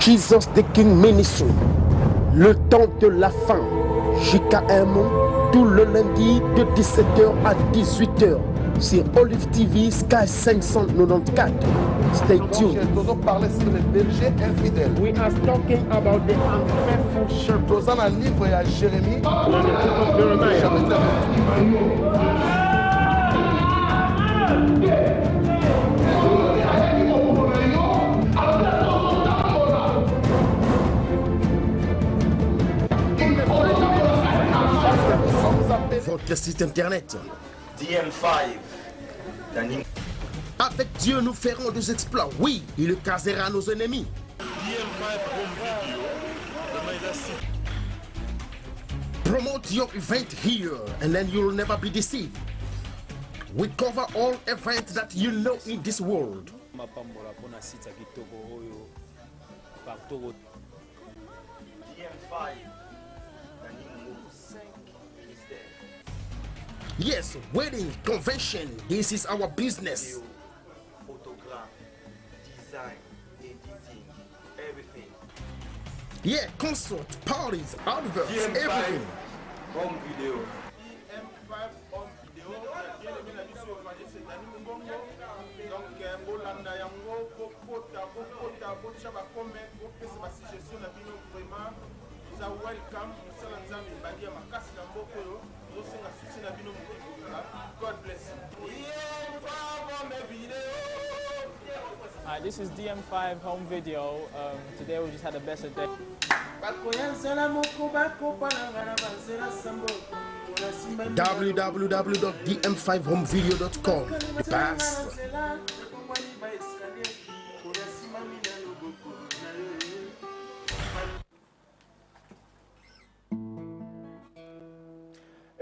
Jesus the King Ministry, le temps de la fin, JKM, tout le lundi de 17h à 18h sur Olive TV Sky 594. Stay tuned. We are talking about the unfaithful shepherd. Dans un livre à Jérémie, Dans le book of Jeremiah. Votre site internet. DM5. Avec Dieu, nous ferons des exploits. Oui, il le casera à nos ennemis. DM5 home video. Promote your event here and then you'll never be deceived. We cover all events that you know in this world. DM5. Yes, wedding, convention, this is our business. Photograph, design, editing, everything. Yeah, concert, parties, adverts, everything. Home video. DM5 home video. Donc, bolanda yango, bokota, botcha ba comment, bopesa ba suggestion na bino vraiment. Vous are welcome. Musala nzambe badia makasi na mboko yo. Zosenga susi na bino mukuka. God bless you. Hi, this is DM5 home video. Today we just had a blessed day. www.dm5homevideo.com. The best.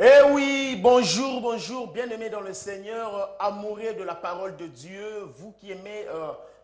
Eh oui, bonjour, bonjour, bien-aimés dans le Seigneur, amoureux de la parole de Dieu, vous qui aimez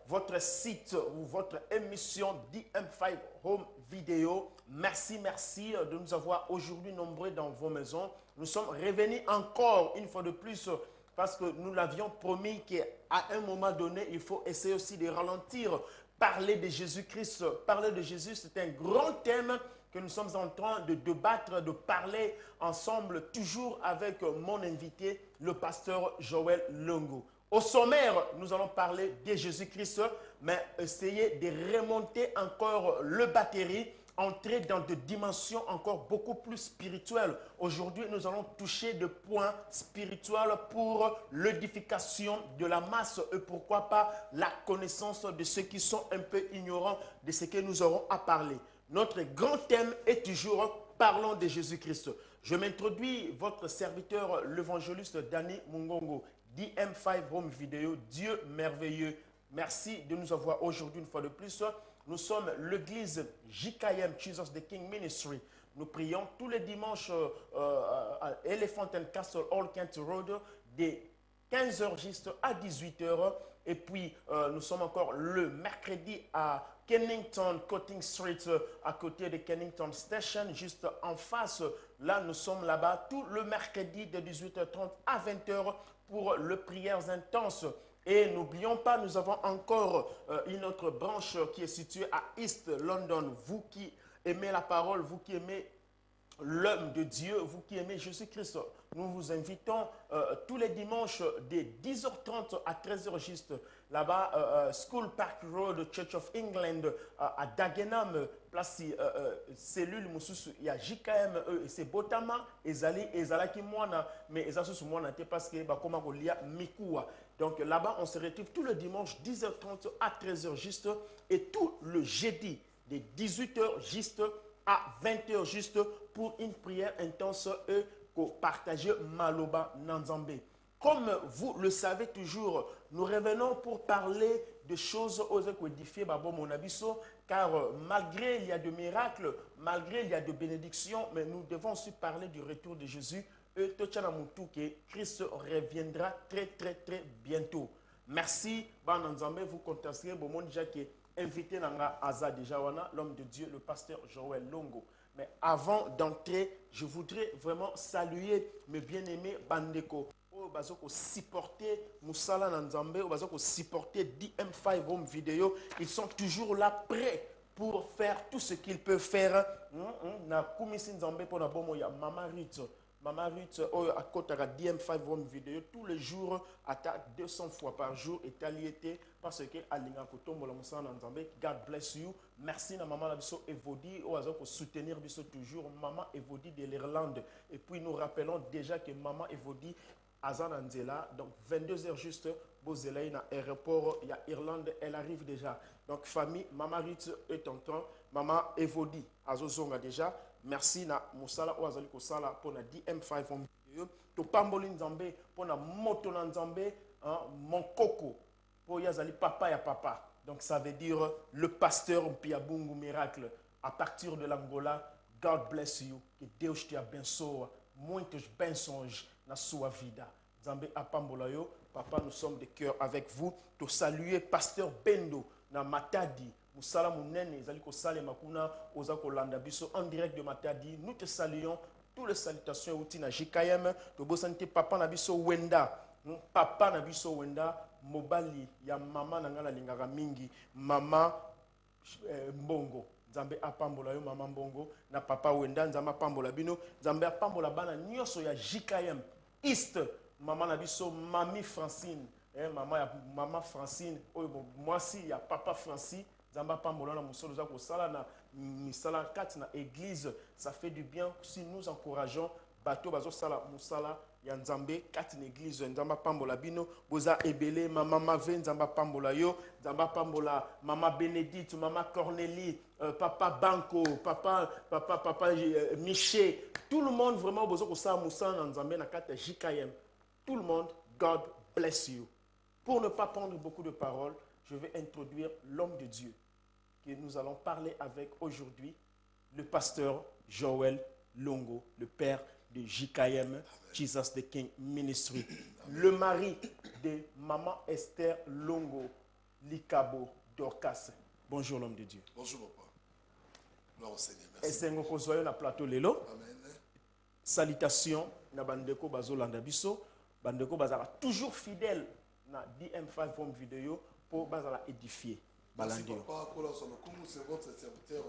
votre site ou votre émission DM5 Home Video, merci de nous avoir aujourd'hui nombreux dans vos maisons. Nous sommes revenus encore une fois de plus parce que nous l'avions promis qu'à un moment donné, il faut essayer aussi de ralentir, parler de Jésus-Christ. Parler de Jésus, c'est un grand thème que nous sommes en train de débattre, de parler ensemble, toujours avec mon invité, le pasteur Joël Longo. Au sommaire, nous allons parler de Jésus-Christ, mais essayer de remonter encore le batterie, entrer dans des dimensions encore beaucoup plus spirituelles. Aujourd'hui, nous allons toucher des points spirituels pour l'édification de la masse et pourquoi pas la connaissance de ceux qui sont un peu ignorants de ce que nous aurons à parler. Notre grand thème est toujours « Parlons de Jésus-Christ ». Je m'introduis, votre serviteur, l'évangéliste Danny Mungongo, DM5 Home Video, Dieu merveilleux. Merci de nous avoir aujourd'hui une fois de plus. Nous sommes l'église JKM, Jesus the King Ministry. Nous prions tous les dimanches à Elephant and Castle, All Kent Road, de 15h juste à 18h. Et puis, nous sommes encore le mercredi à Kennington, Cotting Street, à côté de Kennington Station, juste en face. Là, nous sommes là-bas tout le mercredi de 18h30 à 20h pour les prières intenses. Et n'oublions pas, nous avons encore une autre branche qui est située à East London. Vous qui aimez la parole, vous qui aimez l'homme de Dieu, vous qui aimez Jésus-Christ, nous vous invitons tous les dimanches de 10h30 à 13h juste là-bas, School Park Road, Church of England, à Dagenham, place cellule Moussousou, il y a JKM, c'est Botama, Ezalaki Mwana, mais Ezasus Mwana, parce que Bakoma Golia Mikoua. Donc là-bas, on se retrouve tous les dimanches 10h30 à 13h juste et tout le jeudi de 18h juste à 20h juste pour une prière intense et partager Maloba Nanzambe. Comme vous le savez toujours, nous revenons pour parler de choses aux édifiées Babo Monabiso, car malgré il y a de miracles, malgré il y a de bénédictions, mais nous devons aussi parler du retour de Jésus et que Christ reviendra très bientôt. Merci, Bananzambe, vous contacterez Bomon déjà qui est invité dans Aza déjà, l'homme de Dieu, le pasteur Joël Longo. Mais avant d'entrer, je voudrais vraiment saluer mes bien-aimés Bandeko. Bazoko supporter Moussala Nanzambe, Bazoko supporter DM5 Home Video. Ils sont toujours là prêts pour faire tout ce qu'il peut faire. Na kumisi nzambe pour na bomo ya Mama Ruth. Mama Ruth, à côté de DM5 Home Video, tous les jours, à 200 fois par jour, est allié parce que Alinga Kotombo la Moussa Nzambe, God bless you. Merci à Maman Labiso Evodi, pour soutenir Biso toujours. Maman Evodi de l'Irlande. Et puis nous rappelons déjà que Maman Evodi, Azan Anzela, donc 22h juste, Bozelaï, dans l'aéroport, il y a Irlande, elle arrive déjà. Donc famille, Mama Ruth est en temps, Maman Evodi, Azozonga déjà. Merci na Moussala Oazali Kosala pour la DM5 Home Video. To Pamboli Nzambe pour la moto Nzambe, mon coco pour Yazali papa ya papa. Donc ça veut dire le pasteur Mpiabungu miracle à partir de l'Angola. God bless you. Que Dieu te abençoe. Muitos bênçãos na sua vida. Nzambe apambola yo. Papa, nous sommes de cœur avec vous. To saluer pasteur Bendo na Matadi. Musala munene ezali ko sale makuna oza ko landa biso en direct de Matadi. Nous te saluons. Toutes les salutations outi na JKM. To bosante papa na biso Wenda. Papa na biso Wenda mobali ya mama na ngala lingaka mingi mama Mbongo. Nzambe apambola yo mama Mbongo na papa Wenda nzambe apambola bino. Nzambe apambola bana nyonso ya JKM East. Mama na biso Mami Francine. Mama Francine moi si ya papa Francis. Zamba pambola na musolo za ko sala na misala kati na église, ça fait du bien si nous encourageons bato bazo sala musala ya nzambe kati na église. Nzamba pambola bino boza ebele mama Mave nzamba pambola yo, nzamba pambola mama Bénédicte, mama Cornélie, papa Banco, papa Miché, tout le monde vraiment bozo ko sala musala na nzambe na kati JKM. Tout le monde, God bless you. Pour ne pas prendre beaucoup de paroles, je vais introduire l'homme de Dieu que nous allons parler avec aujourd'hui, le pasteur Joël Longo, le père de JKM, Jesus the King Ministry, le mari de maman Esther Longo, Likabo Dorcas. Bonjour l'homme de Dieu. Bonjour papa. Gloire au Seigneur. Merci. Esengo kozwayo na plateau lelo. Amen. Salutations na bandeko bazolanda biso, bandeko bazala toujours fidèle na DM5 Home Video pour bazala édifier. Merci papa. Comme c'est votre serviteur.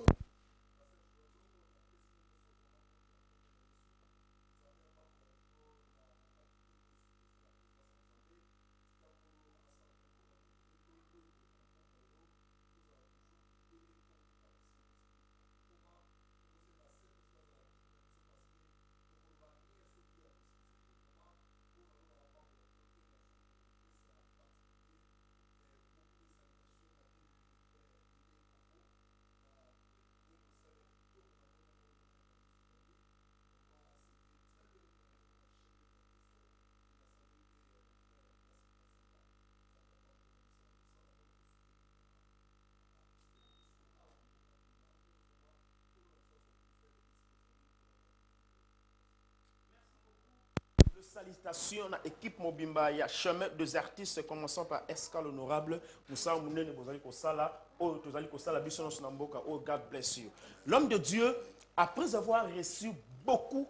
Salutations à l'équipe Mobimba, il y a chemin des artistes commençant par Escal Honorable, Moussa Mounene Bozali Kosala, Tozali Kosala, Bissonos Namboka, oh God bless you. L'homme de Dieu, après avoir reçu beaucoup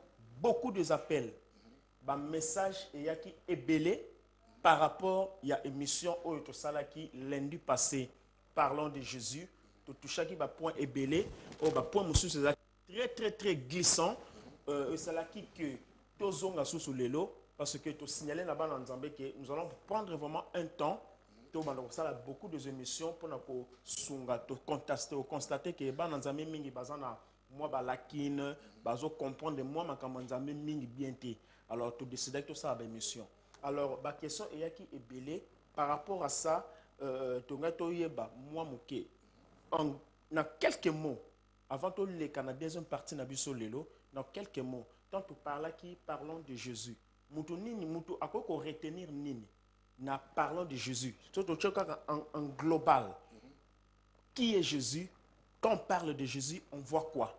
de appels, un message qui est belé par rapport à l'émission Tosala qui lundi passé, parlant de Jésus, tout ça qui va point est belé, point monsieur c'est très glissant, c'est là qui que tozonga sous lelo parce que tu signalé là-bas dans Nzambe que nous allons prendre vraiment un temps to banda ko sala beaucoup de émissions pour na ko sunga to constater que ba Nzambe mingi bazana moi ba lakine bazo comprendre moi makambo Nzambe mingi bien té. Alors tu décider que ça ba émission. Alors ba question est qui est belé par rapport à ça to ngato yeba moi moké en na quelques mots avant que les Canadiens partent na biso lelo dans quelques mots. Tant tu parles qui parlons de Jésus. Mutu nini mutu akoko retenir nini na parlons de Jésus. En global. Qui est Jésus? Quand on parle de Jésus, on voit quoi?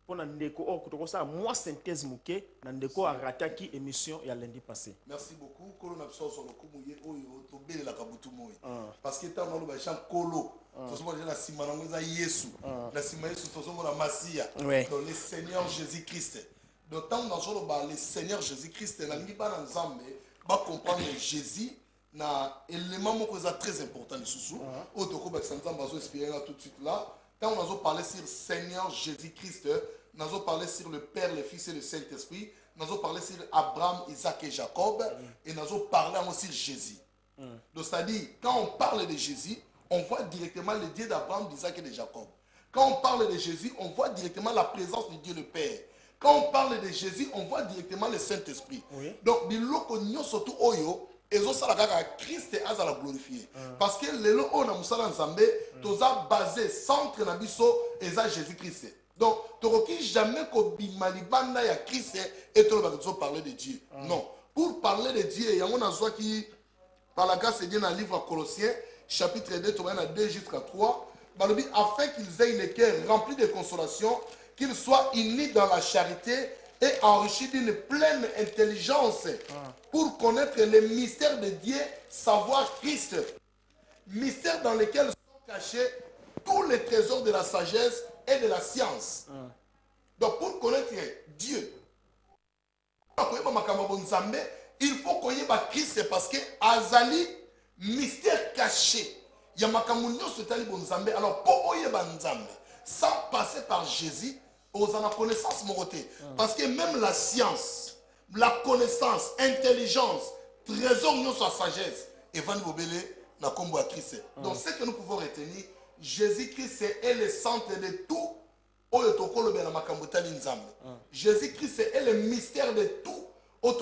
Pour moi synthèse muke na ndeko arata ki émission ya lundi passé. Merci beaucoup. Kolo na biso so lokumu ye oyo to belela kabutu moyi. Parce que tant on ba chan kolo. Tozo mo na sima na ngoza Yesu. Na sima Yesu tozo mo na Masia. Donc le Seigneur Jésus-Christ. Donc, tant que le Seigneur Jésus-Christ, va comprendre Jésus, na élément très important. Tout de suite là, quand on a parlé sur Seigneur Jésus-Christ, nous avons parlé sur le Père, le Fils et le Saint-Esprit, nous avons parlé sur Abraham, Isaac et Jacob, et nous avons parlé aussi de Jésus. Donc c'est-à-dire, quand on parle de Jésus, on voit directement le Dieu d'Abraham, d'Isaac et de Jacob. Quand on parle de Jésus, on voit directement la présence de Dieu le Père. Quand on parle de Jésus, on voit directement le Saint-Esprit. Oui. Donc, biloko nyo surtout oyo, ezo salaka Christ azala glorifié. Parce que lelo on a musala nzambe, toza basé centre na biso eza Jésus-Christ. Donc, toroki jamais ko bimalibanda ya Christ et to ba parler de Dieu. Non. Pour parler de Dieu, yango na zwa qui par la grâce de Dieu dans le livre Colossiens, chapitre 2, tu vas 2 jusqu'à 3. Afin qu'ils aient une cœur rempli de consolation, qu'ils soient unis dans la charité et enrichis d'une pleine intelligence pour connaître les mystères de Dieu, savoir Christ. Mystères dans lesquels sont cachés tous les trésors de la sagesse et de la science. Donc pour connaître Dieu, il faut connaître Christ parce que Azali, mystère caché. Alors, pour oyeba nzambe, sans passer par Jésus, aux en connaissance moroté. Parce que même la science, la connaissance, intelligence, trésor nous sa sagesse, et va nous obéler na combo à Christ. Donc, ce que nous pouvons retenir, Jésus-Christ est le centre de tout. Jésus-Christ est le mystère de tout. Donc,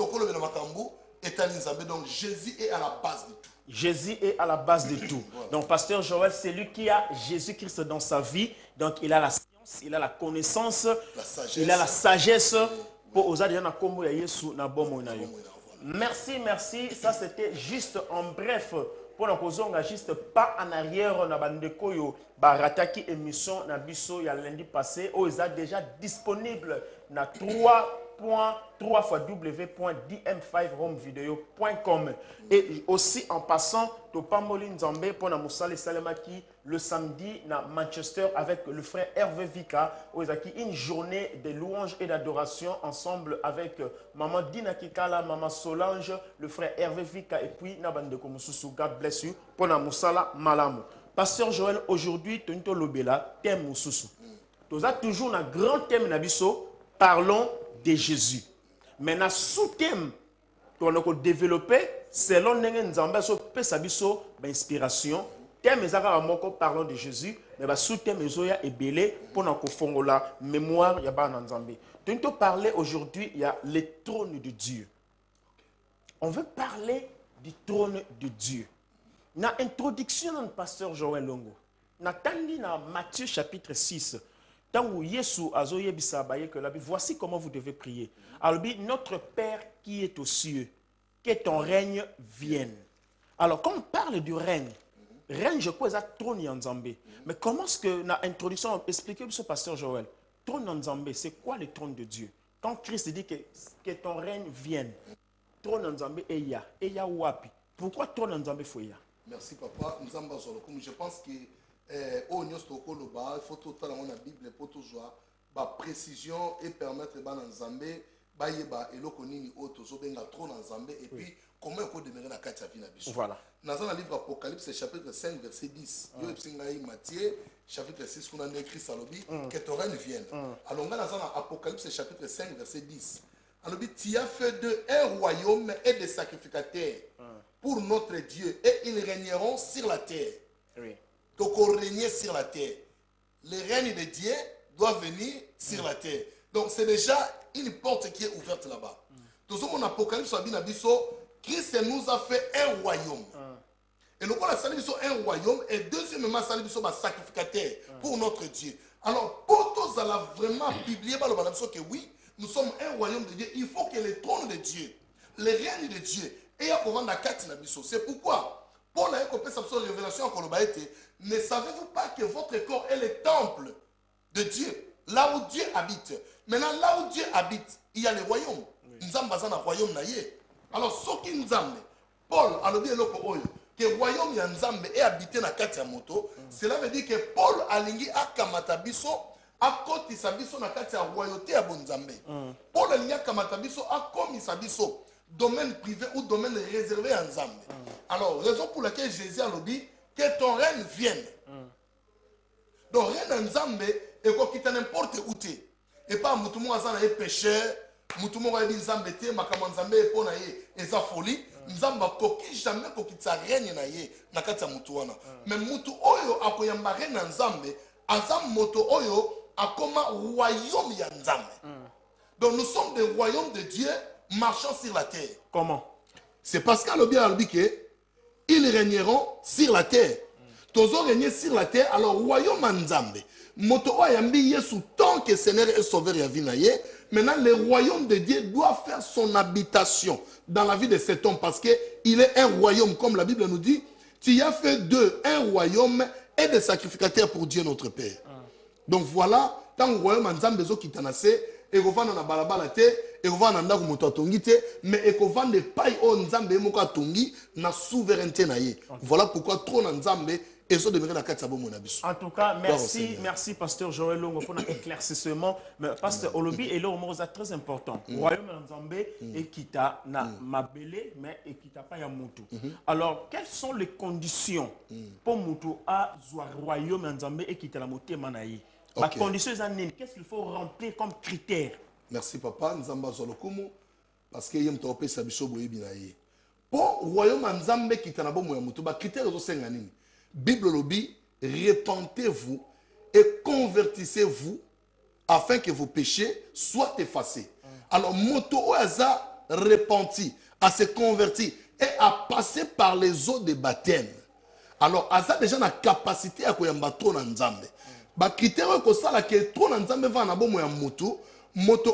Jésus est à la base de tout. Jésus est à la base de tout. Donc, Pasteur Joël, c'est lui qui a Jésus-Christ dans sa vie. Donc, il a la science, il a la connaissance, il a la sagesse. Merci, merci. Ça, c'était juste en bref. Pour nous juste pas en arrière, on a bandeko barataki émission na biso ya lundi passé. Oh, ils sont déjà disponible na 3.3w.dm5homevideo.com. Et aussi en passant, Topamoli Nzambe pour Moussale Salemaki le samedi à Manchester avec le frère Hervé Vika. Une journée de louanges et d'adoration ensemble avec maman Dina Kikala, maman Solange, le frère Hervé Vika et puis Nabandeko Moussousou. God bless you pour Moussala Malamu. Pasteur Joël, aujourd'hui, Tonito Lobela, thème Moussousou. Nous avons toujours un grand thème Nabiso, parlons de Jésus. Mais dans sous-thème, on a développé selon Nzamba so pesabiso inspiration. Thème ezaka parlons de Jésus, mais sous-thème ezoya ebele pour na kofongola mémoire ya ba Nzambe. Donc parler aujourd'hui, il y a le trône de Dieu. On veut parler du trône de Dieu. Na introduction de pasteur Joël Longo. Na tandi na Matthieu chapitre 6. Voici comment vous devez prier. Alors, notre Père qui est aux cieux, que ton règne vienne. Alors, quand on parle du règne, je crois que c'est trône en Zambé. Mais comment est-ce que l'introduction expliqué ce pasteur Joël? Trône en Zambé, c'est quoi le trône de Dieu? Quand Christ dit que ton règne vienne, trône en Zambé, et y a wapi. Pourquoi trône en Zambé faut y a? Merci papa. Je pense que il faut tout le temps dans la Bible pour toujours précision et permettre à Nzambe et l'okonini auto benga trop dans Nzambe et puis comment il faut demeurer dans la carte vie na biso. Voilà. Dans le livre Apocalypse chapitre 5 verset 10. Yo epsingai Matthieu chapitre 6 qu'on a écrit Salobi que ton règne vienne. Alors dans Apocalypse chapitre 5 verset 10. Alors tu as fait de un royaume et des sacrificateurs pour notre Dieu et ils régneront sur la terre. Oui. Donc, on règne sur la terre. Le règne de Dieu doit venir sur la terre. Donc, c'est déjà une porte qui est ouverte là-bas. Dans mon Apocalypse, Christ nous a fait un royaume. Et nous avons un royaume et deuxièmement, nous un sacrificateur pour notre Dieu. Alors, pour tous, ça a vraiment publié que oui, nous sommes un royaume de Dieu. Il faut que le trône de Dieu, le règne de Dieu, ait à pouvoir dans la carte. C'est pourquoi Paul a compris sa révélation en Colobaïté. Ne savez-vous pas que votre corps est le temple de Dieu, là où Dieu habite? Maintenant, là où Dieu habite, il y a le royaume. Nous sommes dans un royaume. Alors, ce qui nous amène, Paul a dit que le royaume de Nzambe est habité dans la carte moto. Cela veut dire que Paul a lingi akamata biso akotisa biso na kati ya royauté ya Nzambe. Paul a lingi akamata biso akomisa biso domaine privé ou domaine réservé à Nzambe. Alors, raison pour laquelle Jésus a dit que ton règne vienne. donc reine nzambe ekokita n'importe où te et pas mutu mo azana ye pécheur mutu mo yebi nzambe te makambo nzambe epona ye eza folie nzambe akoki jamais kokitisa reine na ye na kati ya mutu wana mais mutu oyo akoyamba reine na nzambe aza moto oyo akoma royaume ya nzambe donc nous sommes des royaumes de Dieu marchant sur la terre. Comment? C'est parce qu'à l'objet que ils régneront sur la terre. Tozo régner sur la terre, alors royaume nzambe. Moto oyambi yesu tant que Seigneur et Sauveur yavinaye. Maintenant le royaume de Dieu doit faire son habitation dans la vie de cet homme parce que il est un royaume comme la Bible nous dit. Tu as fait d'eux un royaume et des sacrificateurs pour Dieu notre Père. Donc voilà, tant que royaume nzambe zo kitanase et kovanda na balabala te et kovanda ndako moto atongi te mais et kovanda pai o nzambe moko atongi na souveraineté na ye. Voilà pourquoi trop na nzambe et so demeurer na kati ya bomo na biso. En tout cas, merci pasteur Joël Longo pour l'éclaircissement. Mais pasteur Olobi est là au très important. Royaume nzambe et kita na mabele mais et kita pas ya mutu. Alors, quelles sont les conditions pour mutu à royaume nzambe et kita la motema na ye? La condition est qu'est-ce qu'il faut remplir comme critère? Merci papa, nzamba zolokumu parce que yem topé sa biso boye binaye. Pour royaume nzambe kita na bomo ya mutu ba critère zo senga nini? Bible lobi, repentez-vous et convertissez-vous afin que vos péchés soient effacés. Alors moto oaza repenti, à se convertir et à passer par les eaux de baptême. Alors aza déjà la capacité à koyamba trop na nzambe. Ba critère ko sala ke trop na nzambe va na bomo ya moto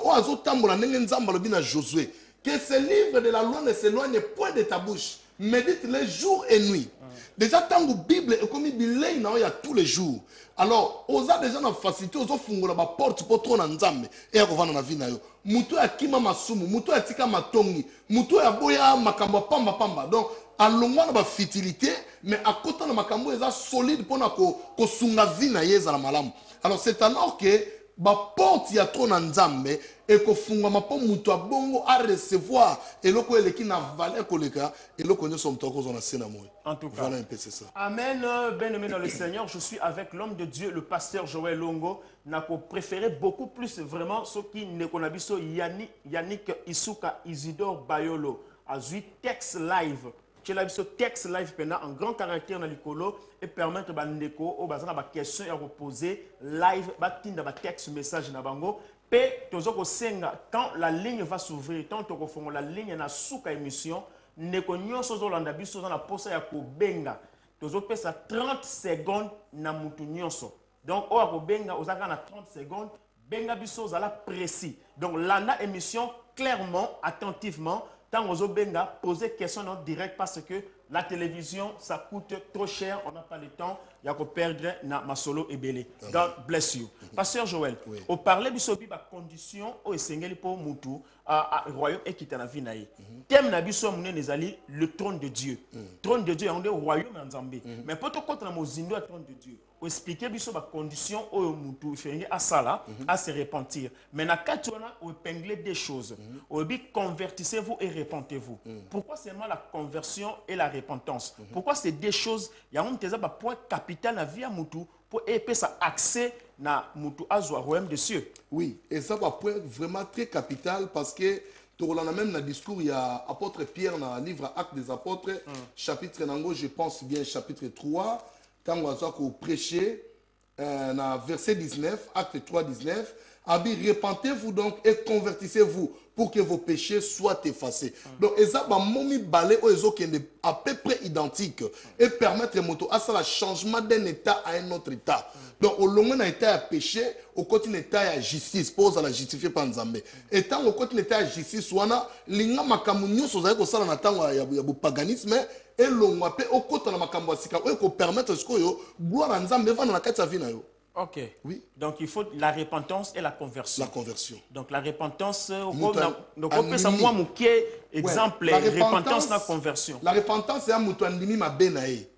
o azo tambola ndenge nzamba lobi na Josué que ce livre de la loi ne s'éloigne point de ta bouche, médite-le jour et nuit. Déjà tant que Bible est comme bilei na ya tous les jours. Alors oza déjà na facilité ozo fungola ba porte pour trop na nzambe et ya kovana na vie na yo. Muto ya kima masumu, muto ya tika matongi, muto ya boya makambo pamba pamba. Donc alongwa na ba futilité mais à côté na makambo eza solide pona ko sunga vie na yeza la malamu. Alors c'est alors que ba porte ya trop na nzambe et ko funga mapo muto a bongo à recevoir et loko eleki na valeur koleka et loko nyo somto ko zona sena moyo. En tout cas, voilà un peu c'est ça. Amen, bien-aimé dans le Seigneur, je suis avec l'homme de Dieu, le pasteur Joël Longo. N'a préféré beaucoup plus vraiment ce qui ne connaît pas Yannick Isuka Isidore Bayolo a vu texte live. Tu as vu ce texte live en grand caractère dans l'écolo et permettre à Ndeko au bazar des questions à reposer live batinda ba texte message na bango. Quand la ligne va s'ouvrir, tant que la ligne na souka émission, Ndeko nyonso zolanda biso dans la posa ya kobenga. Tozo pesa 30 secondes na mutu nyonso. Donc o akobenga ozaka na 30 secondes, benga biso zala précis. Donc lana émission clairement, attentivement. Tant aux benga, poser question en direct parce que la télévision, ça coûte trop cher. On n'a pas le temps. Il y a que perdre na masolo et belé. God bless you. Pasteur Joël, au parler de ce condition, au essengeli pour mutu, à royaume et qui t'en vie naïe. Thème na biso mouné nezali le trône de Dieu. Trône de Dieu, on dit royaume en Zambie. Mais pour te contre na mozindo à trône de Dieu. Pour expliquer biso ba condition au mutu fait à ça à se repentir. Mais na katona au épingler des choses. Au dit convertissez-vous et repentez-vous. Pourquoi seulement la conversion et la repentance? Pourquoi ces deux choses, il y a un point capital dans la vie à mutu pour aider ça accès na mutu azwa royaume des cieux. Oui, et ça va point vraiment très capital parce que tu as même dans le discours, il y a apôtre Pierre dans le livre Actes des apôtres, chapitre nango, je pense bien chapitre 3, quand on va prêcher, dans verset 19, Acte 3, 19, repentez-vous donc et convertissez-vous pour que vos péchés soient effacés. Donc, ça va momi balé au ezo qui est à peu près identique et permettre moto à ça le changement d'un état à un autre état. Donc, au long d'un état à péché, au côté d'un état à justice, pose à la justifier par Nzambe. Et tant au côté d'un état à justice, ouana linga makamunyo soza ko sala na tango ya bu paganisme et longwa pe au côté na makambo asika o ko permettre ce ko yo gloire à Nzambe va na kati sa vie na yo. Ok. Oui. Donc il faut la repentance et la conversion. La conversion. Donc la repentance, donc on peut savoir mon exemple, repentance la conversion. La repentance c'est un moutou andimi ma benae.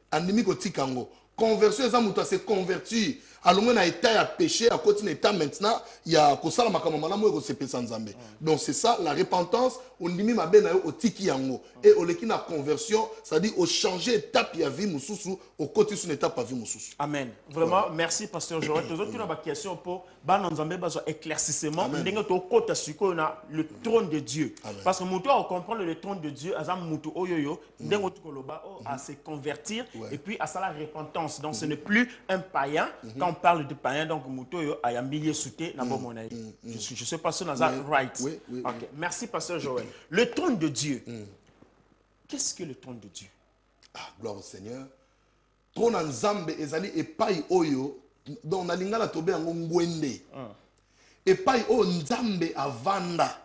Andimi ko tikango. Conversion c'est un moutou se convertir alongo na état ya péché à côté na état maintenant il y a kosala makambo malamu ko sepesa nzambe. Donc c'est ça la repentance on ndimi mabe na yo otiki yango et oleki na conversion, c'est-à-dire au changer étape ya vie mususu au côté sur étape ya vie mususu. Amen. Vraiment merci pasteur Joël. Tous autres na question pour ba nzambe ba éclaircissement ndenge to kota siko na le trône de Dieu. Parce que muto on comprend le trône de Dieu azam muto oyoyo ndenge to koloba à se convertir et puis à ça la repentance. Donc ce n'est plus un païen quand on parle de païen donc muto yo ayambi souté na bon monaï. Je sais pas si on a right. OK. Merci pasteur Joël. Le trône de Dieu. Qu'est-ce que le trône de Dieu? Ah, gloire au Seigneur. Trône nzambe ezali epai oyo donc na lingala tobe yango ngwende. Epai o nzambe avanda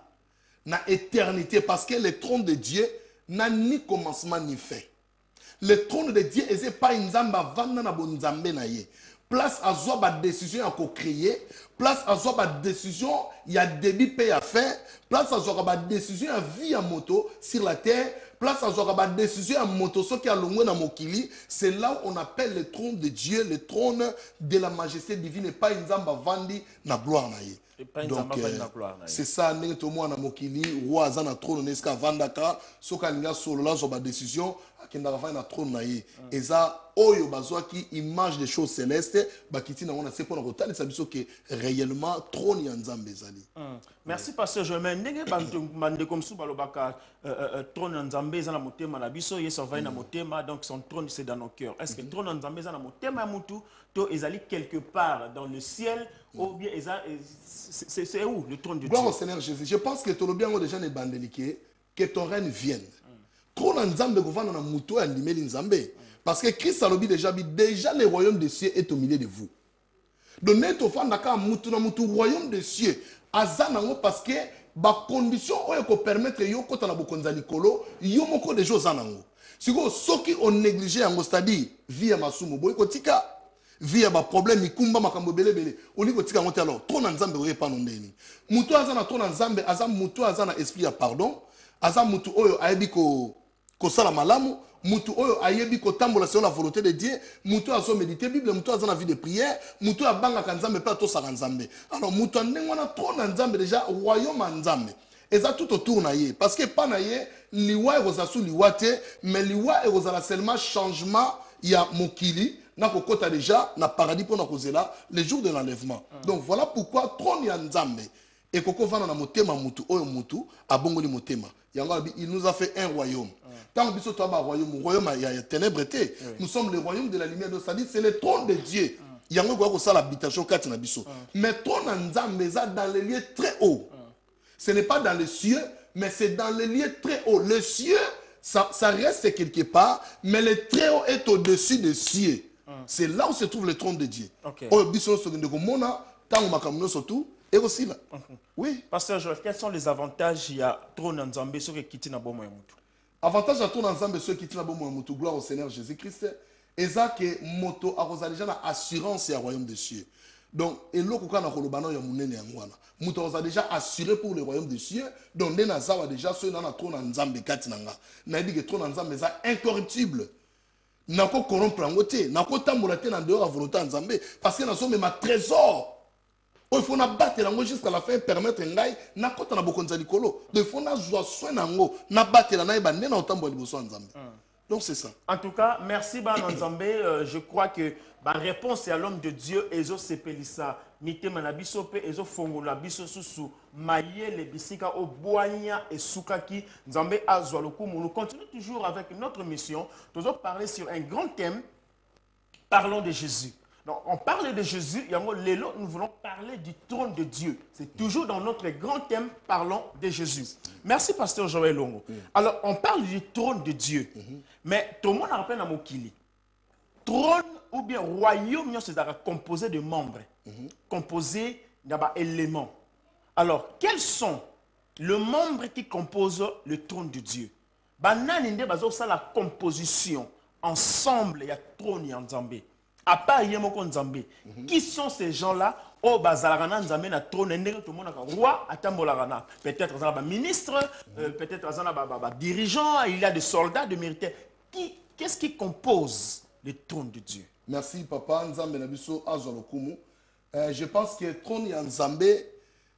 na éternité parce que le trône de Dieu n'a ni commencement ni fin. Le trône de Dieu est pas nzambe avanda na bon nzambe na ye. Place à soi ba décision à co-créer, place à soi ba décision il y a débit paye à faire, place à soi ba décision à vie à moto sur la terre, place à soi ba décision à moto ce qui a longué na mokili, c'est là où on appelle le trône de Dieu, le trône de la majesté divine et pas nzamba vandi na gloire na ye. Donc c'est ça ndenge to mwana mokili roi azana trône neska vandaka soka linga solo la zo ba décision akenda va na trône na ye eza oyo bazwaki image des choses célestes bakiti na ngona c'est pour rotali ça biso que réellement trône ya nzambe ezali. Merci pasteur Germain ndenge bande comme sou balobaka trône ya nzambe eza na motema na biso yeso va na motema donc son trône c'est dans nos cœurs. Est-ce que trône ya nzambe eza na motema mutu to ezali quelque part dans le ciel ou bien c'est où le trône de Dieu? Gloire au Seigneur Jésus. Je pense que tout le bien déjà n'est bandeliqué que ton règne vienne. Trône ya nzambe govana na mutu ya ndimeli nzambe. Parce que Christ a lobby déjà le royaume des cieux est au milieu de vous. Donc neto fandaka mutu na mutu royaume des cieux azanango parce que ba condition oyo ko permettre yo kota na bokonza likolo yo moko de choses zanango. Siko soki on néglige yango c'est-à-dire vie masumu boy ko tika vie ba problème ikumba makambo belebele oni ko tika ngote alors trône nzambe oye pa ndeni. Mutu azana trône nzambe azam mutu azana esprit ya pardon azam mutu oyo ayebi ko sala malamu mutu oyo ayebi ko tambola selon la volonté de Dieu mutu azo méditer Bible mutu azana vie de prière mutu abanga kanzambe pa to saka nzambe alors mutu ndenge na trône nzambe déjà royaume nzambe eza tout autour na ye parce que pa na ye liwa eroza su liwa te mais liwa eroza la seulement changement ya mokili na kokota déjà na paradis pour na kozela les jours de l'enlèvement. Donc voilà pourquoi trône ya nzambe et koko vana na motema mutu oyo mutu abongoli motema yango il nous a fait un royaume. Tant que biso to ba royaume ya ténèbres té nous sommes le royaume de la lumière donc ça dit c'est le trône de Dieu yango ko ça l'habitation kati na biso mais trône nzambe za dans les lieux très hauts. Ce n'est pas dans les cieux mais c'est dans les lieux très hauts. Le cieux ça reste quelque part mais le très haut est au-dessus des cieux. C'est là où se trouve le trône de Dieu. Oyo biso so ngende ko mona tango makamno surtout et aussi là. Oui. Pasteur Joël, quels sont les avantages il y a trône nzambe sur kiti na bomo ya mutu? Avantage à trône nzambe sur kiti na bomo ya mutu gloire au Seigneur Jésus-Christ. Eza que moto akoza déjà na assurance ya royaume des cieux. Donc eloko kana kolobana ya munene ya ngwana. Moto akoza déjà assuré pour le royaume des cieux. Donc ndena zawa déjà so na trône nzambe kati nanga. Na dit que trône nzambe za incorruptible. Nako corrompre ngote, nako tambola te na dehors à volonté nzambe parce que na so même trésor. Il faut battre lango jusqu'à la fin permettre ngai na kota na bokonza likolo. Donc il faut na joie soin nango na battre la na ba nena otambo liboso nzambe. Donc c'est ça. En tout cas, merci ba nzambe, je crois que ba réponse à l'homme de Dieu ezo sepelisa mitema na biso pe ezo fongola biso susu mayele bisika o boanya et sukaki nzambe azwa lokumu. Nous continuons toujours avec notre mission. Nous allons parler sur un grand thème. Parlons de Jésus. Donc, on parle de Jésus, nous voulons parler du trône de Dieu. C'est toujours dans notre grand thème, parlons de Jésus. Merci, pasteur Joël Longo. Alors, on parle du trône de Dieu. Mais tout le monde a rappelé dans Mokili. Trône ou bien royaume, c'est composé de membres, composé d'éléments. Alors, quels sont les membres qui composent le trône de Dieu? C'est la composition. Ensemble, il y a trône et Nzambe. À part Yemoko Nzambe, qui sont ces gens-là? Oh, Bazalagana Nzambe na trône, tout le monde a roi, Atambolagana. Peut-être un ministre, peut-être un dirigeant, il y a des soldats, des militaires. Qu'est-ce qui compose le trône de Dieu? Merci papa Nzambe Nabiso Azolokumu. Je pense que trône ya Nzambe,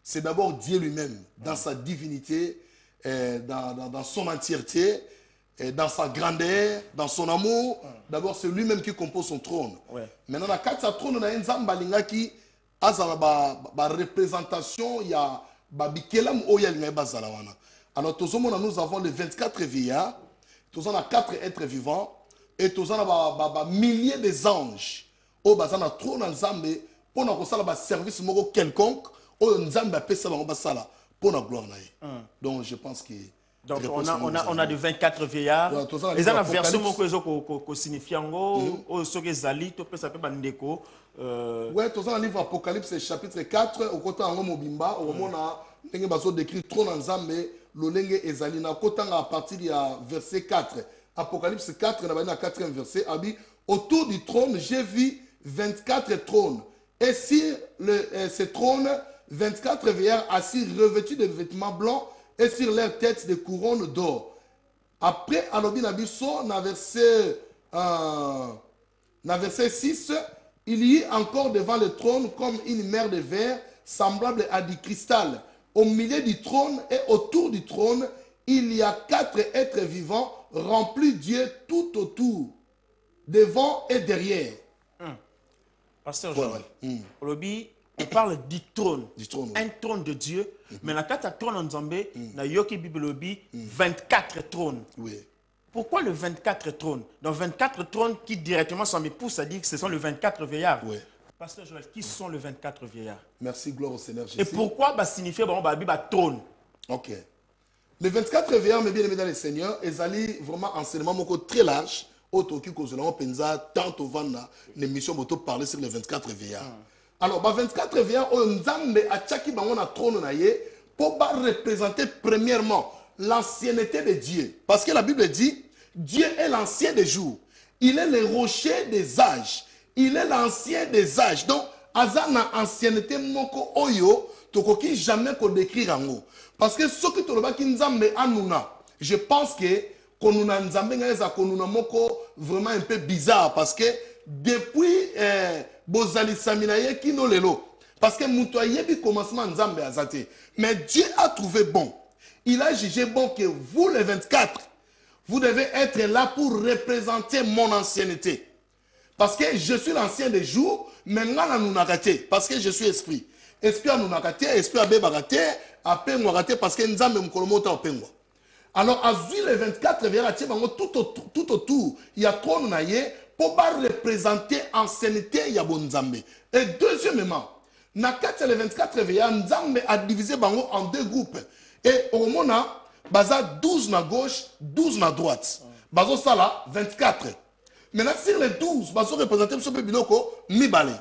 c'est d'abord Dieu lui-même, dans sa divinité, dans son entièreté, dans sa grandeur, dans son amour. D'abord, c'est lui-même qui compose son trône. Maintenant, dans le trône, il y a Nzambe Balingaki, la représentation, il y a Babikelam Oyalingay Bazalawana. Alors, nous avons les 24 vieillards, nous avons 4 êtres vivants, et nous avons milliers de anges. Au bazana trône Nzambe, pour nous faire un service quelconque, au Nzambe a ça pour la gloire. Donc, je pense que. Donc, on a de 24 vieillards. Les gens, la version que signifie en gros, au Sogezali, tu peux s'appeler Bandeko. Oui, tout ça, dans le livre Apocalypse, chapitre 4, au côté de Mobimba, au moment où on a décrit trône Nzambe, l'Olenge Ezali, à partir du verset 4. Apocalypse 4, on a 4e verset, autour du trône, j'ai vu 24 trônes. Et sur ces trônes, 24 vieillards assis revêtus de vêtements blancs et sur leurs têtes des couronnes d'or. Après, Alobi Nabiso, dans verset 6, il y a encore devant le trône comme une mer de verre semblable à du cristal. Au milieu du trône et autour du trône, il y a 4 êtres vivants remplis Dieu tout autour, devant et derrière. Pasteur Joël, Alobi, on parle du trône, un trône de Dieu, mais la carte trône en Zambé, na yoki bibelobi 24 trônes. Oui. Pourquoi le 24 trônes? Donc 24 trônes qui directement s'en me poussent à dire que ce sont les 24 vieillards. Oui. Pasteur Joël, qui sont les 24 vieillards? Merci, gloire au Seigneur Jésus. Et pourquoi signifier trône? Ok. Les 24 vieillards, mes bien-aimés dans le Seigneur, ils allaient vraiment enseignement très large. Auto-qui cause pensa tant au vanda l'émission moto parler sur les 24 vieillards. Alors, 24 vieillards, Nzambe a tchaki bango na trône na ye pour représenter premièrement l'ancienneté de Dieu. Parce que la Bible dit, Dieu est l'ancien des jours. Il est le rocher des âges. Il est l'ancien des âges. Donc, azana ancienneté moko oyo, tokoki jamais ko décrire ango. Parce que ce que tu le ki Nzambe anuna, je pense que konuna Nzambe ngeza konuna moko vraiment un peu bizarre parce que depuis bozali saminaye kino lelo parce que mutoye bi commencement Nzambe azate mais Dieu a trouvé bon. Il a jugé bon que vous les 24 vous devez être là pour représenter mon ancienneté. Parce que je suis l'ancien des jours, mais ngana nunakate parce que je suis esprit. Esprit a nunakate, esprit a bebakate, a pengwakate parce que Nzambe mkolomota opengwa. Alors, à les 24 vieillards, tout autour, il y a trône naye pour représenter l'ancienneté de Nzambe. Et deuxièmement, dans les 24 vieillards, Nzambe a divisé en 2 groupes. Et au moment, baza 12 à gauche, 12 à droite. Bazo sala 24. Maintenant, sur les 12, bazo représenter Biso Biloko, Mibale.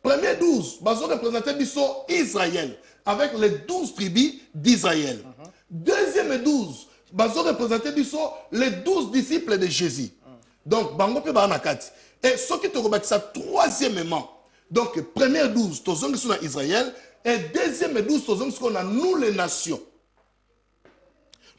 Premier 12, bazo représenter Biso Israël, avec les 12 tribus d'Israël. Deuxième 12, bazo représenter les 12 disciples de Jésus. Donc, bango pe ba nakati. Et ce qui te rebat ça troisièmement. Donc, première 12, tozong sont dans Israël et deuxième 12, tozong sont dans nous les nations.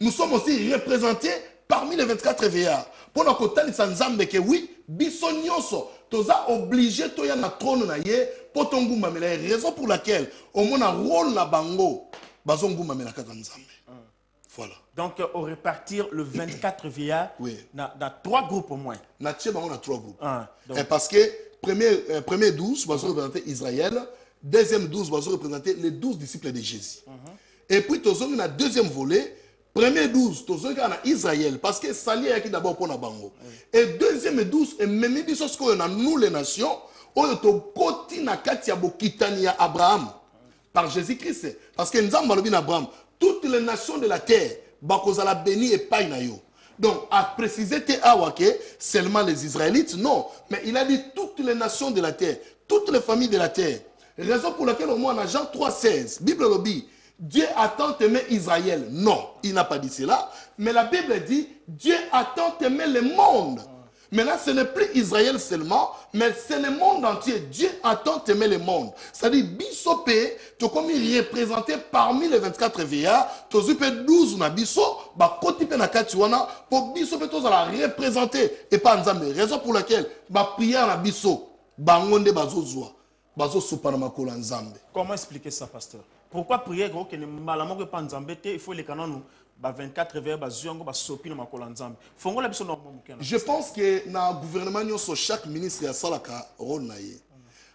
Nous sommes aussi représentés parmi les 24 vieillards. Pour nous côté de Nzambe que oui, biso nyonso toza obligé to ya na trône na ye pour tonguma mais la raison pour laquelle au moins un rôle na bango bazonguma mais na kaka Nzambe. Voilà. Donc, au répartir le 24 vieillards, dans 3 groupes au moins. On a 3 groupes. Parce que premier 12 va représenter Israël, deuxième 12 va représenter les 12 disciples de Jésus. Et puis, tu as un deuxième volet, premier 12, tu as Israël, parce que ça lié d'abord pour la bango. Et deuxième 12, et même si on a nous les nations, on a Abraham par Jésus-Christ. Parce que nous avons Abraham. Toutes les nations de la terre, bakozala béni et painayo. Donc, à préciser seulement les Israélites, non. Mais il a dit toutes les nations de la terre, toutes les familles de la terre. Raison pour laquelle au moins en Jean 3,16, Bible le dit, Dieu a tant aimé Israël. Non, il n'a pas dit cela. Mais la Bible dit, Dieu a tant aimé le monde. Maintenant, ce n'est plus Israël seulement, mais c'est le monde entier. Dieu a tant aimé le monde. C'est-à-dire, Bissopé, tu as comme représenté parmi les 24 veillards, tu as 12 na biso, bah côté pe na katiwana, pour Bissopé tu as représenté et pas Nzambe. Raison pour laquelle, bah prière na biso, bah ngonde bazo zwa, bazo soupana makolo Nzambe. Comment expliquer ça, pasteur? Pourquoi prier que ne malamo que pas Nzambe, il faut les canons 24 veillards, baziongo, basopi na makolo Nzambe. Fongo la biso normalement. Je pense que dans le gouvernement, chaque ministre a sa rôle.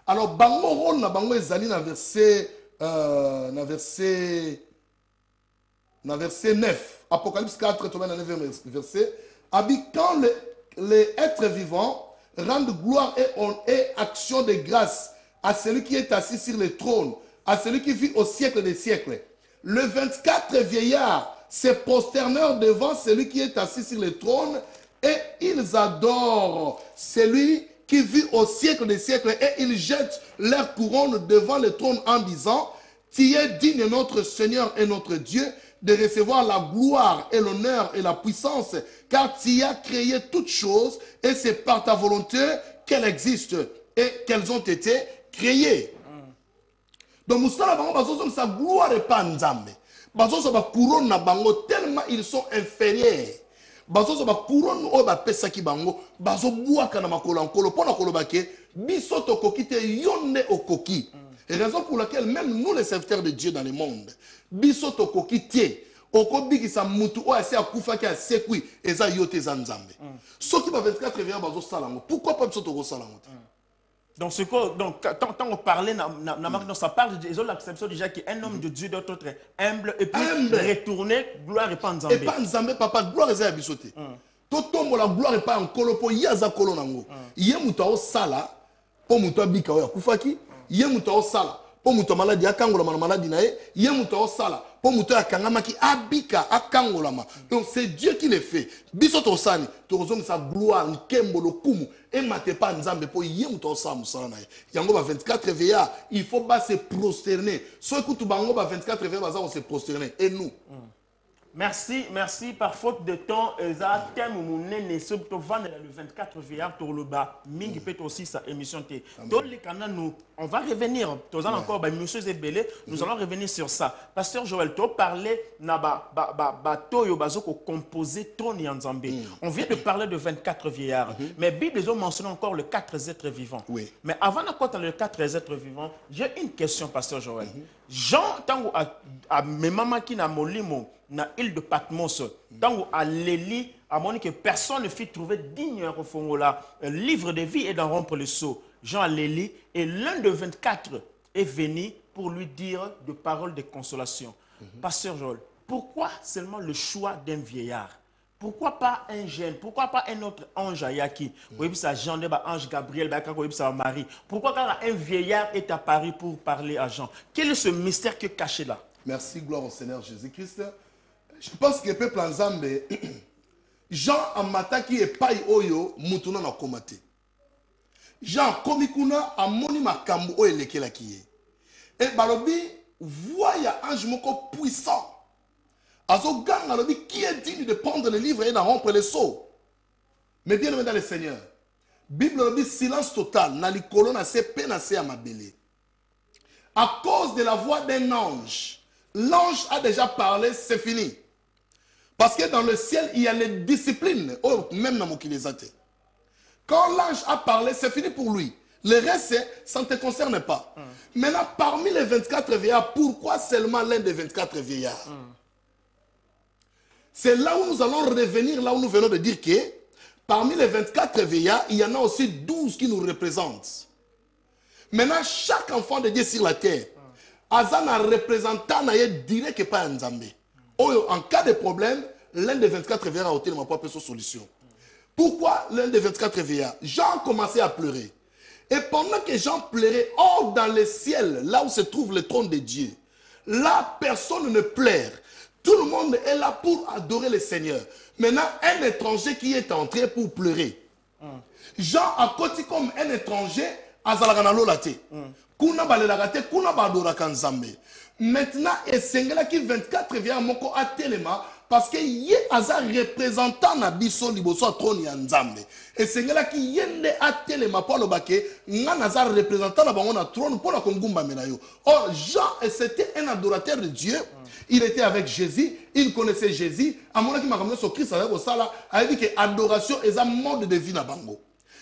Alors, bango rôle na bango ezali na verset 9. Apocalypse 4, 9 verset. Quand les êtres vivants rendent gloire et action de grâce à celui qui est assis sur le trône, à celui qui vit au siècle des siècles. Le 24 vieillards se prosternèrent devant celui qui est assis sur le trône et ils adorent celui qui vit au siècle des siècles et ils jettent leur couronne devant le trône en disant: Tu es digne, notre Seigneur et notre Dieu, de recevoir la gloire et l'honneur et la puissance, car tu as créé toutes choses et c'est par ta volonté qu'elles existent et qu'elles ont été créées. Donc, Moussala Bango, bazozo sa gloire et pas Nzambe. Bazozo ba couronne na bango tellement ils sont inférieurs. Bazozo ba couronne o ba pesa ki bango, bazo buaka na makolo ankolo pona koloba ke biso to koki te yonne okoki. Et raison pour laquelle même nous les serviteurs de Dieu dans le monde, biso to koki tie okobi sa mutu o ase akufa ki asekui eza yote za Nzambe. Soki ba 24 veillards bazo salango. Pourquoi pas biso to ko salango? Donc, quand on parlait, ça parle de l'acception déjà qu'un homme de Dieu doit être humble et puis retourner, gloire et pas en Nzambe. Et pas en Nzambe, papa, gloire et bisoté. Toto la gloire et pas en kolo, po yaza kolo nango. Yé mouta sala, po mouta bika oya kufaki, yé mouta sala, po mouta maladi akangola maladi nae, yé mouta sala, po mouta akangama ki abika akangolama. Donc c'est Dieu qui le fait. Bisoto sani, torozom sa gloire, nkembolo kumu. Et mate pas Nzambe pour y mouton sa musala na yango ba 24 veillards, il faut pas se prosterner. So écoute bango ba 24 veillards on se prosterner et nous. Merci, merci. Par faute de temps, ça thème mon nene ce to vendre le 24 veillards pour le bas. Mingi peut aussi sa émission té. Dans les canaux nous, on va revenir. Tous encore ba monsieur Zebele, nous allons revenir sur ça. Pasteur Joël, tu parlais na ba toyo bazoko composé trône Nzambe. On vient de parler de 24 veillards, mais Bible ils ont mentionné encore le 4 êtres vivants. Oui. Mais avant d'avoir le 4 êtres vivants, j'ai une question, pasteur Joël. Jean tango a memama ki na molimo na île de Patmos, tango a Léli a montré que personne ne fit trouver digne au fond là livre de vie et d'en rompre le sceau. Jean a Léli et l'un de 24 est venu pour lui dire de paroles de consolation. Pasteur Joël, pourquoi seulement le choix d'un vieillard? Pourquoi pas un jeune? Pourquoi pas un autre ange Ayaki? Oui, ça Jean, ange Gabriel, ça Marie. Pourquoi quand un vieillard est apparu pour parler à Jean? Quel est ce mystère qui est caché là? Merci, gloire au Seigneur Jésus-Christ. Je pense que le peuple Nzambe, Jean amataki et paï oyo mutuna na komate. Jean komikuna amoni makambo o elekela kiye. Et balobi voya ange moko puissant. Azogang alobi qui est digne de prendre le livre et d'en rompre les sceaux. Mais bien aimé dans le Seigneur, Bible alobi silence total na likolo na se pe na se amabele. À cause de la voix d'un ange, l'ange a déjà parlé, c'est fini. Parce que dans le ciel, il y a les disciplines, même dans mon kilésate. Quand l'ange a parlé, c'est fini pour lui. Le reste, ça ne te concerne pas. Maintenant, parmi les 24 vieillards, pourquoi seulement l'un des 24 vieillards? C'est là où nous allons revenir, là où nous venons de dire que parmi les 24 vieillards, il y en a aussi 12 qui nous représentent. Maintenant, chaque enfant de Dieu sur la terre, Azana représentant n'a direct que pas Nzambe. En cas de problème, l'un des 24 vieillards a ôté ma propre solution. Pourquoi l'un des 24 vieillards? Jean commençait à pleurer. Et pendant que Jean pleurait, hors dans le ciel, là où se trouve le trône de Dieu, là, personne ne pleure. Tout le monde est là pour adorer le Seigneur. Maintenant, un étranger qui est entré pour pleurer. Jean a côté comme un étranger à Zalaganalo Late. Kuna balelagate, kuna badora kanzambe. Maintenant, et Sengela qui 24 vient moko a telema parce que yé aza représentant na biso liboso trône ya Nzambe. Et sengela ki yende atele mapolo bake nga naza représentant na bango na trône pour la kongumba menayo. Or Jean c'était un adorateur de Dieu. Il était avec Jésus, il connaissait Jésus. À mon avis, makambo so Christ avec ça a dit que adoration est un mode de vie na bango.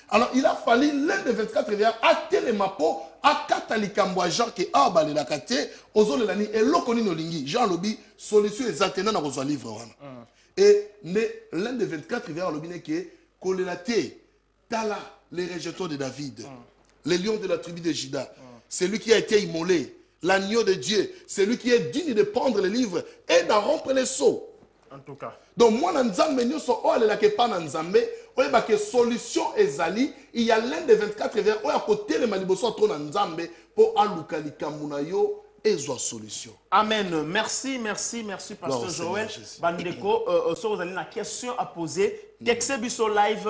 Alors il a fallu l'un des 24 vers atele mapo akata likambo Jean ke abale la kate ozole lani elokoni no lingi Jean lobi solution exactement na kozwa livre wana. Et l'un des 24 vers lobi ne ke kolelate tala les rejetons de David, les lions de la tribu de Juda, celui qui a été immolé, l'agneau de Dieu, celui qui est digne de prendre les livres et d'en rompre les sceaux. En tout cas. Donc moi na nzambe nyoso o alela ke pa na nzambe o yeba ke solution ezali il y a l'un des 24 vers o ya côté le maliboso to na nzambe po aluka likambo na yo ezwa solution. Amen. Merci, merci, merci, Pasteur Joël. Bandeko, vous avez une question à poser. Texebiso live,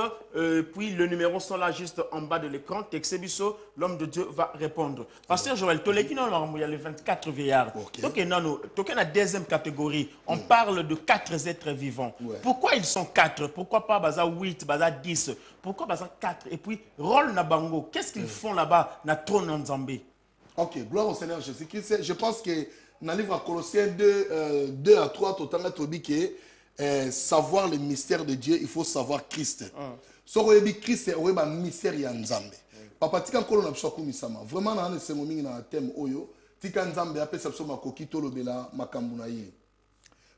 puis le numéro sont là juste en bas de l'écran. Texebiso, l'homme de Dieu va répondre. Pasteur Joël, il y a les 24 vieillards. Donc, il y a la deuxième catégorie. On parle de 4 êtres vivants. Pourquoi ils sont 4? Pourquoi pas baza 8, baza 10? Pourquoi baza 4? Et puis, rôle Nabango, qu'est-ce qu'ils font là-bas, na trône en Zambie? Ok, gloire au Seigneur Jésus-Christ. Je pense que dans le livre à Colossiens 2 à 3, totalement tobi que savoir le mystère de Dieu, il faut savoir Christ. Si on dit Christ, on a un mystère ya Nzambe. Papa tika nkolo na biso kumisama. Vraiment na nse momingi na thème oyo, tika Nzambe apesa biso makoki to lobela makambu na ye.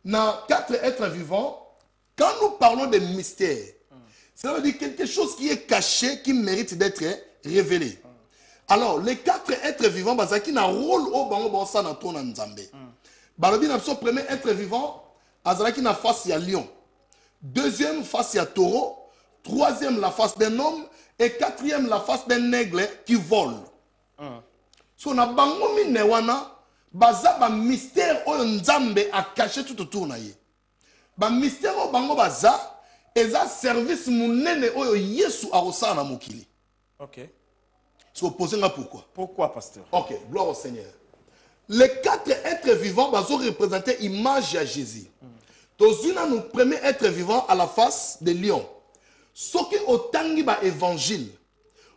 Na 4 êtres vivants, quand nous parlons de mystère, ça veut dire quelque chose qui est caché, qui mérite d'être révélé. Alors, les 4 êtres vivants, qui ont un rôle au bango bonsa na trône Nzambe. Balobi na biso premier être vivant, azalaki na face ya lion. Deuxième face ya taureau, troisième la face d'un homme et quatrième la face d'un aigle qui vole. So na bango mine wana baza ba mystère o Nzambe a caché tout autour na ye. Ba mystère o bango baza eza service munene oyo Yesu arosala na mokili. OK. So posez moi pourquoi. Pourquoi, pasteur? Ok, gloire au Seigneur. Les 4 êtres vivants vont représenter l'image à Jésus. Donc, nous premier être vivant à la face de lion. Ce qui est au tangi ba évangile.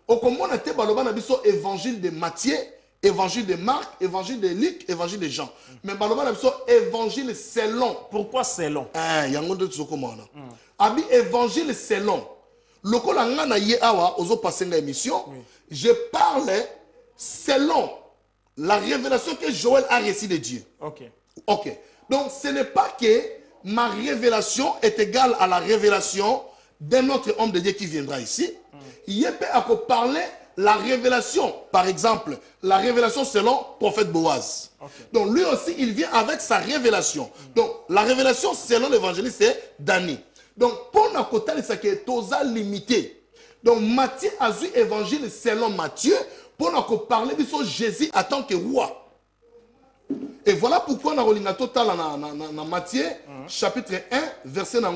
Au comment on a été baloba biso évangile de Matthieu, évangile de Marc, évangile de Luc, évangile de Jean. Mais baloba biso évangile selon. Pourquoi selon? Ah, yango de comment on a. Abi évangile selon. Lokola ngana ye awa ozo passer l'émission. Je parle selon la révélation que Joël a reçue de Dieu. Ok. Ok. Donc, ce n'est pas que ma révélation est égale à la révélation d'un autre homme de Dieu qui viendra ici. Il peut parler la révélation, par exemple, la révélation selon prophète Boaz. Donc, lui aussi, il vient avec sa révélation. Donc, la révélation selon l'évangéliste, c'est Dani. Donc, pour nous, c'est que toza limité. Donc, Matthieu a vu évangile selon Matthieu pour nous parler de Jésus en tant que roi. Et voilà pourquoi on a relié total dans Matthieu, chapitre 1, verset 1.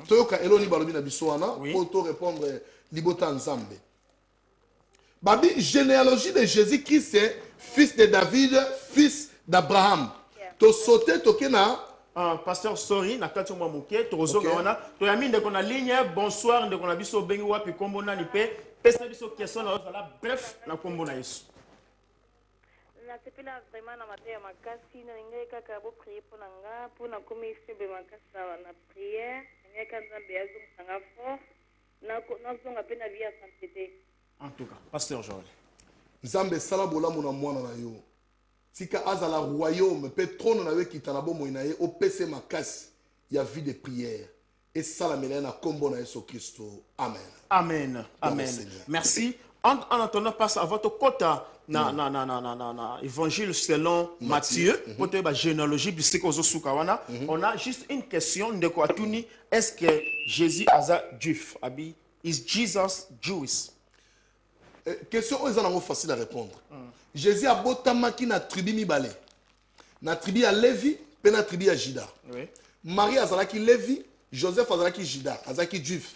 Toyoka eloni balobi na biso wana pour répondre libota nzambe. Babi généalogie de Jésus-Christ, c'est fils de David, fils d'Abraham. To sauté tokena pasteur sorry na kati mwa moke tozoka wana to ya minde kona ligne bonsoir nde kona biso bengi wapi kombo nani pe pesa biso question na ozala bref na kombo na Yesu. Na sepela vraiment na matin ya makasi na ngai kaka bo prier pour nga pour na komi sebe makasi na prière ngai ka Nzambe azo msanga fort na zonga pe na vie ya santé. En tout cas, pasteur Joël. Nzambe sala bolamu na mwana na yo. Tika azala royaume pe trône na we kitanabo moinaye o pese makasi ya vie de prière et salamela na kombo na Yesu Christo. Amen. Amen. Amen. Merci. En attendant passe à votre quota na évangile selon Matthieu pour la généalogie puisque on a juste une question de quoi tuni est-ce que Jésus est juif? Abi is Jesus Jewish? Question facile à répondre. Jésus a botamaki na tribu mibale. Na tribu ya Lévi, pe na tribu ya Juda. Marie azalaki Lévi, Joseph azalaki Juda, azalaki juif.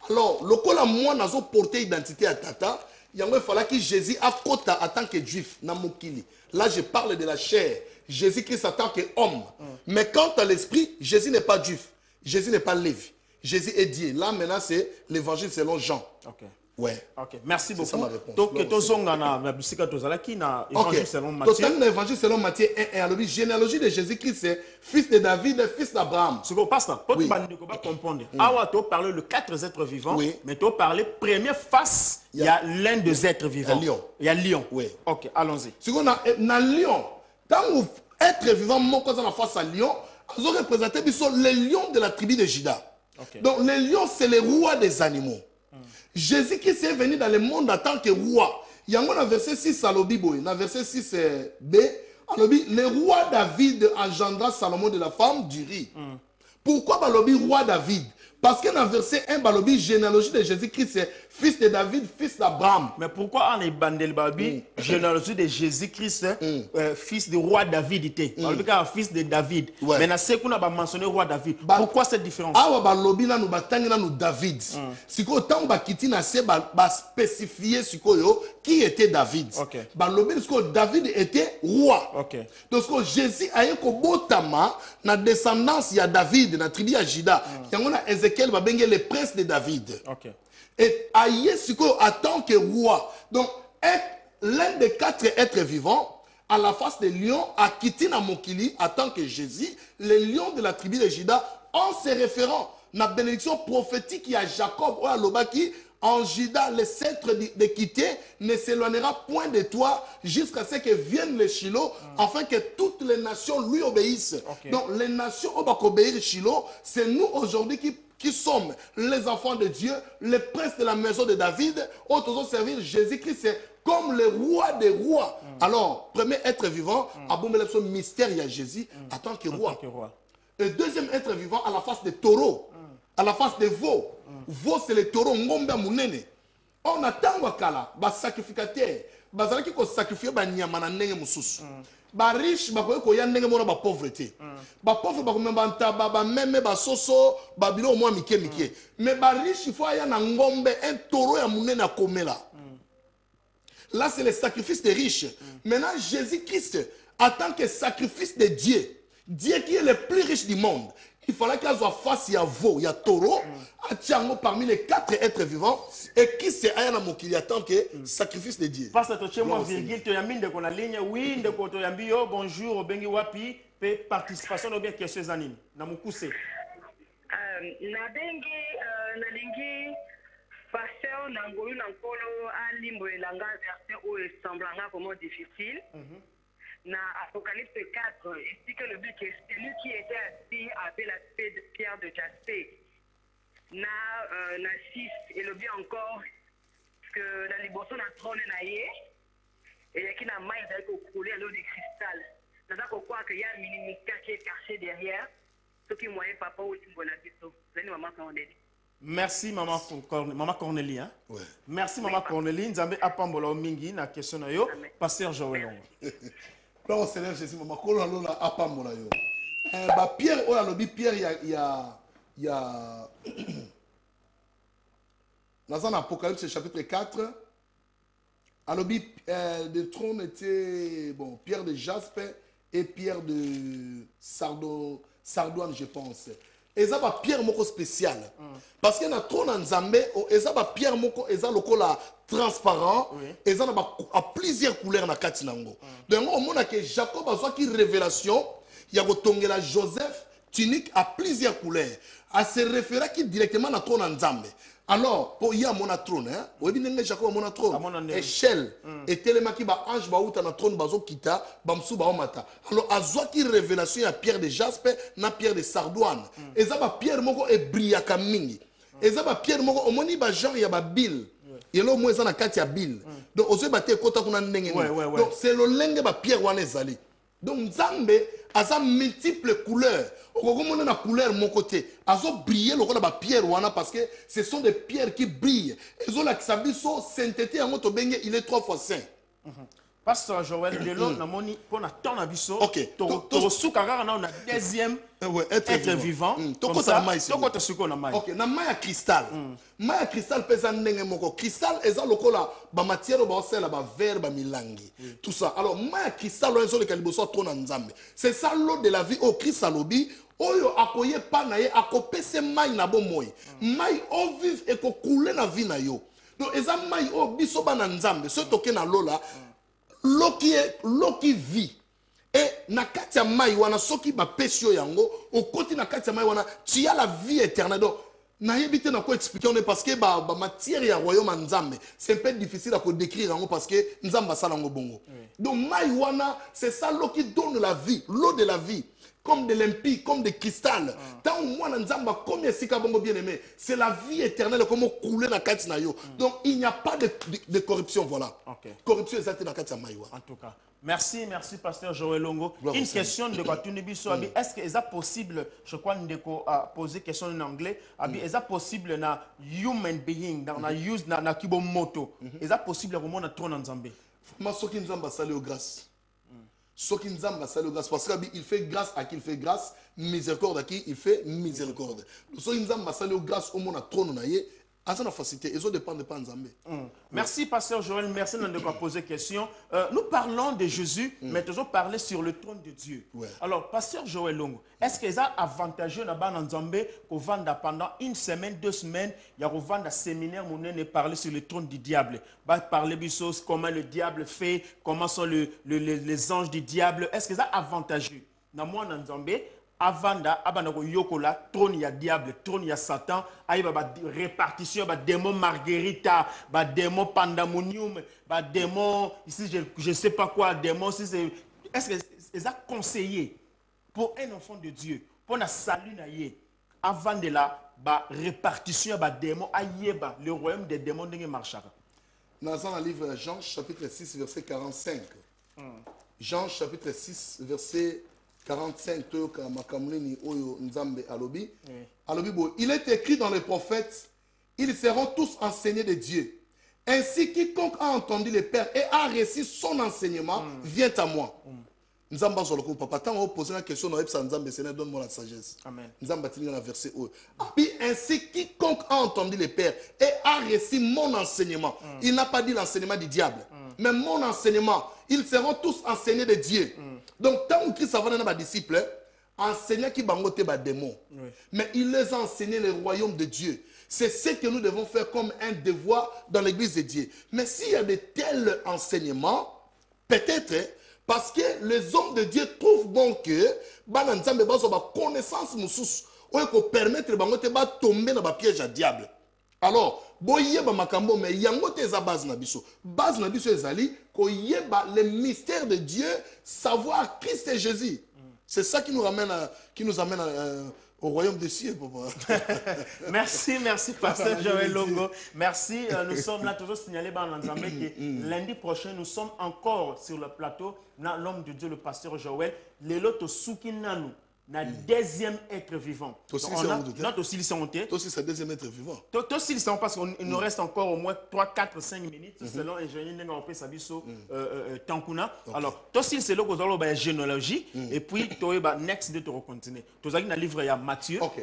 Alors, lokola moi nazo porter identité à tata, il fallait que Jésus a kota en tant que juif na mokili. Là je parle de la chair. Jésus-Christ en tant qu'homme. Mais quant à l'esprit, Jésus n'est pas juif. Jésus n'est pas Lévi. Jésus est Dieu. Là maintenant c'est l'évangile selon Jean. Ok. Ouais. Ok, merci beaucoup. C'est ça ma réponse. Donc, tu as évangile selon Matthieu. Tu as l'évangile selon Matthieu 1 et à la généalogie de Jésus-Christ, c'est fils de David, fils d'Abraham. Ce qu'on passe là, pour que tu comprendre. Ah, tu as parlé de 4 êtres vivants, mais tu as parlé première face, il y a l'un des êtres vivants. Il y a lion. Il y a lion. Oui. Ok, allons-y. Ce qu'on a dans lion, tant que être vivant, mon cousin en face à lion, ils ont représenté les lions de la tribu de Juda. Okay. Donc les lions, c'est les rois des animaux. Jésus-Christ est venu dans le monde en tant que roi. Il y a un verset 6 à l'Obiboy, dans verset 6b, le roi David engendra Salomon de la femme d'Uri. Pourquoi le roi David? Parce que dans verset 1, la généalogie de Jésus-Christ, c'est fils de David, fils d'Abraham. Mais pourquoi on est bandé le généalogie de Jésus-Christ, fils du roi David était fils de David. Ouais. Mais c'est qu'on a mentionné roi David. Pourquoi cette différence? Ah, balobi là nous batangi là nous David. Si ko tant ba kiti na se ba spécifier qui était David. Ok. Balobi parce que David était roi. Ok. Donc que Jésus a eu ko botama na descendance ya David na tribu ya Juda. Yango na Ézéchiel ba benge le prince de David. Ok. Et aïe ce que en tant que roi. Donc l'un des 4 êtres vivants à la face des lions, à Kitina Mokili, en tant que Jésus, les lions de la tribu de Juda, en se référant à la bénédiction prophétique qui a Jacob ou à Lobaki, en Juda, le sceptre de quitter ne s'éloignera point de toi jusqu'à ce que vienne le Shiloh, afin que toutes les nations lui obéissent. Okay. Donc les nations au obéir Shiloh, c'est nous aujourd'hui qui sommes les enfants de Dieu, les princes de la maison de David, autres servir Jésus-Christ, c'est comme le roi des rois. Alors, premier être vivant, à son mystère, il y a Jésus en tant que roi. Et deuxième être vivant, à la face des taureaux, à la face des veaux. Veaux, c'est les taureaux, ngombe munene. On attend wakala, ba sacrificateur, ba zalaki ko sacrifier ba nyama na ndenge mususu. Ba riche ba ko ya ndenge mona ba pauvreté. Ba pauvre ba ko membanta ba meme ba soso ba bilo mo mike mike. Mais ba riche il faut ya na ngombe un taureau ya munene na komela. Là, c'est le sacrifice des riches. Maintenant, Jésus-Christ, en tant que sacrifice de Dieu, Dieu qui est le plus riche du monde, il fallait qu'il soit face, il y a veau, il y a taureau, parmi les 4 êtres vivants, et qui c'est Ayana Mokili en tant que sacrifice de Dieu. Parce que tu as virgule, tu as mis de la ligne, oui, de côté Yambio, bonjour, Bengi Wapi, participation de bien questions anime. Namukuse. Nabengi, nalingi. Pasteur Nangoyu Nankolo a limbo elanga verset où il semblera vraiment difficile. Na Apocalypse 4, il dit que le but est celui qui était assis avait l'aspect de pierre de jasper. Na 6, et le but encore que dans les boissons na trône naïe et il y a qui n'a maille d'aller couler à l'eau de cristal. Dans ça quoi qu'il y a un mini qui est caché derrière. Ce qui moyen papa ou limbo na biso. C'est maman Cornélie. Merci maman Cornélie. Hein? Ouais. Merci maman Cornélie. Nzambe apambola mingi na question na yo. Pasteur Joël Longo. Quand on s'élève Jésus maman Cornélie la apambola yo. Bah Pierre oh la lobby Pierre il y a dans Apocalypse chapitre 4 à lobby le trône était bon pierre de jaspe et pierre de sardoine je pense. Et ça va pierre moko spécial parce qu'il y a un trône en Zambé et ça va pierre moko et ça lokola transparent et ça a plusieurs couleurs na kati nango. Donc au moment que Jacob a soit qui révélation il y a gotongela Joseph tunique à plusieurs couleurs à se référer qui directement na trône en Zambé. Alors pour y a mon trône hein oyebi ndenge Jacob mon trône échelle et tellement qui ba ange ba uta na trône bazo kita bamsu ba omata. Alors azwa qui révélation ya pierre de jaspe na pierre de sardoine et ça ba pierre moko e brillaka mingi et ça ba pierre moko omoni ba genre ya ba bile yelo mo eza na kati ya bile donc ozo ba te kota kuna ndenge donc c'est le lenge ba pierre wana ezali. Donc Nzambe a sa multiples couleurs. Comment on a la couleur mon côté. Azo briller le ba pierre wana parce que ce sont des pierres qui brillent. Ezo la kisabiso sainteté en moto benge il est 3 fois saint. Pasteur Joël, lelo namoni pona ton abiso. Ok. To soukara na deuxième être vivant. Comme ça, toko te suko na mai. Ok, na mai ya cristal. Mai ya cristal pesa ndenge moko. Cristal eza lokola ba matière ba osela ba verre ba milangi. Tout ça. Alors mai ya cristal oyo le kaliboso to na nzambe. C'est ça l'eau de la vie au crisalobi. Oyo akoye pa na ye akopese mai na bomoi. Mai o vive e ko couler na vie na yo. Donc eza mai o biso ba na nzambe. Ce toke na lola. L'eau qui vit. Et na kati ya mai wana soki ba pesio yango au côté na kati ya mai wana tu as la vie éternelle. Donc na yebite na ko expliquer on est parce que ba matière ya royaume nzambe c'est un peu difficile à décrire yango parce que nzamba sala ngo bongo. Donc mai wana c'est ça l'eau qui donne la vie, l'eau de la vie. Comme de limpide, comme de cristal. Tant au moins nzamba comme sika bongo bien aimé, c'est la vie éternelle comme couler na kati na yo. Donc il n'y a pas de corruption voilà. Corruption exacte na kati ya mai wana. En tout cas. Merci, Pasteur Joël Longo. Une question de Katunibiso, est-ce que c'est possible, je crois, de poser question en anglais, est-ce possible na human being, na use na kibo moto, est-ce possible au monde trône en Zambie? Moi, ce qui nous a salé grâce. Ce qui nous a salé grâce, parce qu'il fait grâce à qui il fait grâce, miséricorde à qui il fait miséricorde. Ce qui nous a salé grâce au monde trône na ye. Facilité. Ils ont dépend pas Nzambe. Merci, Pasteur Joël. Merci de nous poser question. Nous parlons de Jésus, mais toujours parler sur le trône de Dieu. Ouais. Alors, Pasteur Joël Longo, est-ce que c'est avantageux dans Nzambe qu'on vende pendant une semaine, 2 semaines, il y a un séminaire où on parler sur le trône du diable, parler de choses, comment le diable fait, comment sont les anges du diable. Est-ce que c'est avantageux dans moi Nzambe? Avanda abanako yokola trône ya diable, trône ya Satan, aïba ba répartition ba démon marguerita, ba démon pandemonium, ba démon ici je sais pas quoi démon si c'est est-ce que c'est conseillé pour un enfant de Dieu pour na salut na ye avant de la ba répartition ba démon ayeba le royaume des démons ndenge marchaka. Dans le livre Jean chapitre 6 verset 45. Jean chapitre 6 verset 45, il est écrit dans les prophètes, ils seront tous enseignés de Dieu. Ainsi, quiconque a entendu le Père et a reçu son enseignement, vient à moi. Nzamba zoloko papa tant on pose la question dans Epsa Nzamba Seigneur donne-moi la sagesse. Amen. Nzamba tient dans verset haut. Puis ainsi quiconque a entendu le Père et a reçu mon enseignement. Il n'a pas dit l'enseignement du diable, mais mon enseignement. Ils seront tous enseignés de Dieu. Donc tant que Christ avait des disciples, enseignant qui bangote ba démon. Mais il les a enseigné le royaume de Dieu. C'est ce que nous devons faire comme un devoir dans l'église de Dieu. Mais s'il y a de tels enseignements, peut-être parce que les hommes de Dieu trouvent bon que bananzambe bazo ba connaissance mususu oyo ko permettre bangote ba tomber dans ba piège à diable. Alors, boyeba makambo mais yango te za base na biso. Base na biso ezali ko yeba le mystère de Dieu, savoir Christ et Jésus. C'est ça qui nous amène au royaume des cieux. Merci, Pasteur Joël Longo. Merci. Nous sommes là toujours signalés par Nzambe que lundi prochain, nous sommes encore sur le plateau. L'homme de Dieu, le pasteur Joël. Les lotos soukinanu. Na deuxième être vivant. Notre aussi ils sont aussi c'est deuxième être vivant. Aussi ils sont parce qu'il nous reste encore au moins 3, 4, 5 minutes selon ingénieur Nenga Sabiso Tankuna. Alors, aussi c'est là que nous allons la généalogie et puis next de te continuer. Tous allons dans le livre il y a Matthieu. OK.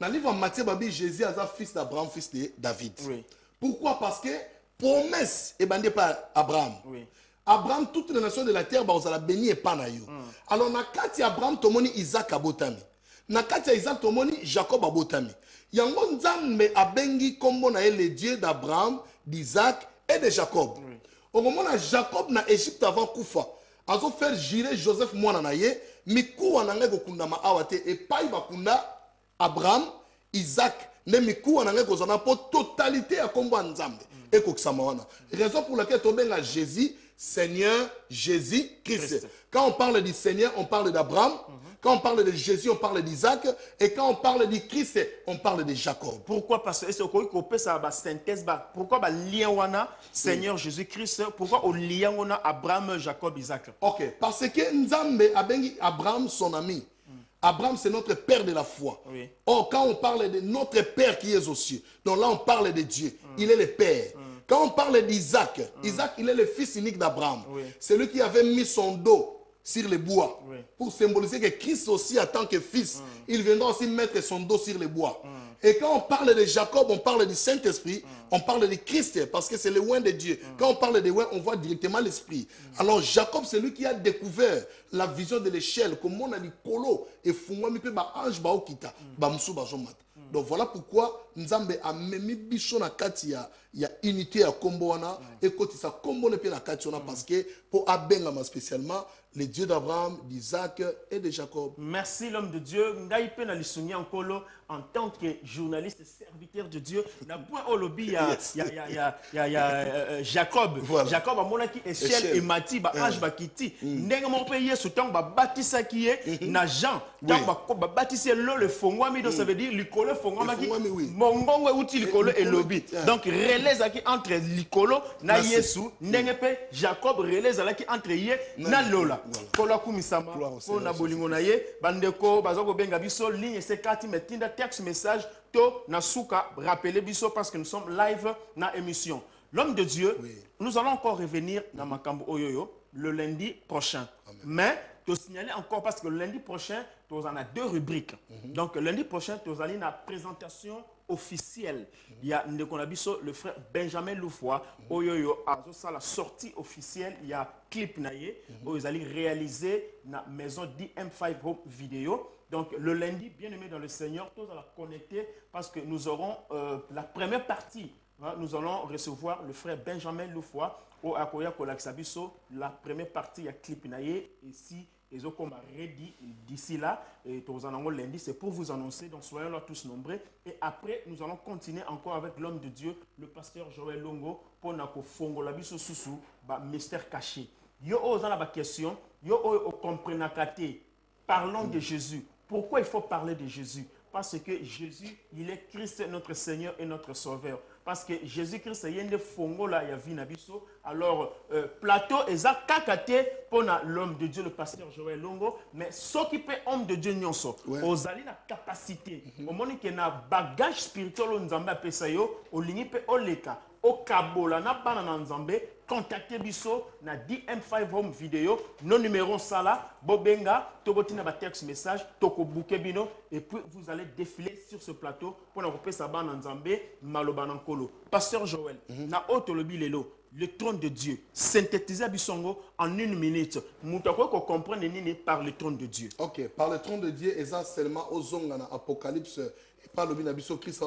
Dans le livre Matthieu babi Jésus a fils d'Abraham, fils de David. Oui. Pourquoi? Parce que promesse est bandée par Abraham. Oui. Abraham, toutes les nations de la terre, ils ont béni et pas naïo. Alors, na kati Abraham, tomoni Isaac abotami. Na kati Isaac, tomoni Jacob abotami. Yango nzambe abengi kombo na le Dieu d'Abraham, d'Isaac et de Jacob. Au moment où Jacob na Égypte avant Koufa, azo faire jurer Joseph mwana na ye, miku wanange kokunda ma awate et pa bakunda Abraham, Isaac, ne miku wanange kozana pour totalité à kombo nzambe. Et kokisama wana. Raison pour laquelle tobenga Jésus Seigneur Jésus-Christ. Quand on parle du Seigneur, on parle d'Abraham. Quand on parle de Jésus, on parle d'Isaac. Et quand on parle du Christ, on parle de Jacob. Pourquoi? Parce que c'est ça synthèse. Pourquoi lien wana Seigneur Jésus-Christ? Pourquoi au lien wana Abraham, Jacob, Isaac? Ok, parce que Nzambe a béni Abraham son ami. Abraham, c'est notre père de la foi. Oui. Or, quand on parle de notre père qui est aux cieux, donc là, on parle de Dieu. Il est le père. Quand on parle d'Isaac, Isaac, il est le fils unique d'Abraham. C'est lui qui avait mis son dos sur les bois pour symboliser que Christ aussi, en tant que fils, il viendra aussi mettre son dos sur les bois. Et quand on parle de Jacob, on parle du Saint-Esprit, on parle de Christ, parce que c'est le oin de Dieu. Quand on parle de oin, on voit directement l'Esprit. Alors Jacob, c'est lui qui a découvert la vision de l'échelle, comme on a dit Kolo, et Fungwami pe ba ange ba okita, ba musu ba zomat. Donc voilà pourquoi Nzambe a memi bicho na kati ya unité à Komboana et quand ça Kombo ne peut na kati ona parce que pour abengama spécialement les dieux d'Abraham, d'Isaac et de Jacob. Merci l'homme de Dieu. Ngai pe na lisuni ankolo en tant que journaliste serviteur de Dieu. Na point au lobby Jacob. Voilà. Jacob a monaki échelle et mati ba ange ba kiti. Ndenge mo pe Yesu tang ba batisa ki na Jean. Tang ba batisa le fongwami donc ça veut dire likolo fongwama ki mongongo uti likolo et lobby. Donc relais aki entre likolo na Yesu ndenge pe Jacob relais alaki entre ye na lola. Kola kumisama po na bolingo na ye bandeko bazoko benga biso ligne C4 metinda texte message to na suka rappeler biso parce que nous sommes live na émission. L'homme de Dieu, nous allons encore revenir dans Makambo Oyoyo le lundi prochain. Mais te signaler encore parce que le lundi prochain, tu en as 2 rubriques. Donc lundi prochain, tu as une présentation officielle. Il y a le frère Benjamin Loufoua, Oyoyo, à la sortie officielle, il y a clip naïe, où ils allaient réaliser la maison DM5 Home Vidéo. Donc le lundi, bien aimé dans le Seigneur, tous allons connecter parce que nous aurons la première partie. Nous allons recevoir le frère Benjamin Loufoua au Akoya Kolaksabiso. La première partie, il y a clip naïe ici. Et comme ready d'ici là, et lundi, c'est pour vous annoncer, donc soyons là tous nombreux. Et après, nous allons continuer encore avec l'homme de Dieu, le pasteur Joël Longo, pour nous fongo la biso susu, mystère caché. Yo osant la question, yo o comprenakate, parlons de Jésus. Pourquoi il faut parler de Jésus? Parce que Jésus, il est Christ, notre Seigneur et notre Sauveur. Parce que Jésus-Christ est un fongo là, il y a Vinabiso. Alors, plateau, eza kakate pour l'homme de Dieu, le pasteur Joël Longo. Mais ce qui peut homme de Dieu, nyonso, aux alliés la capacité, au moment qu'il y a un bagage spirituel, on a appelé ça yo, au ligne pe oleka, au kabola, na banana nzambe, contactez biso na DM5 Home Vidéo, nos numéros ça là, bobenga, tobotina ba texte message, toko bukebino, et puis vous allez défiler sur ce plateau pour nous repérer sa banana nzambe, malobanankolo. Pasteur Joël, na otolobi lelo, le trône de Dieu, synthétisé à Bissongo en 1 minute. Moutako ko comprendre nini par le trône de Dieu. Ok, par le trône de Dieu, et ça seulement aux zongana Apocalypse, et par le binabiso Christ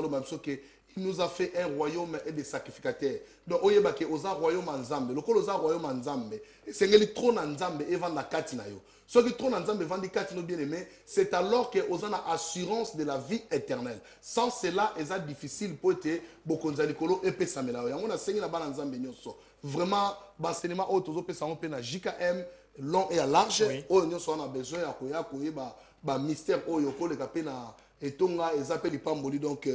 il nous a fait un royaume et des sacrificateurs. Donc, oyeba ke oza royaume en Nzambe. Loko oza royaume en Nzambe. C'est ngeli trône en Nzambe et vend la kati na yo. Ce qui trône en Nzambe vend di kati no bien aimé, c'est alors que oza na assurance de la vie éternelle. Sans cela, eza difficile pour être bokonza likolo et pesa mela. Yango na sengi na bana Nzambe nyonso. Vraiment, l'enseignement au tozo pesa on pe na JKM long et à large. Oyo nyonso on a besoin ya koya koyeba ba mystère oyo ko le kapé na etonga ezapeli pamboli donc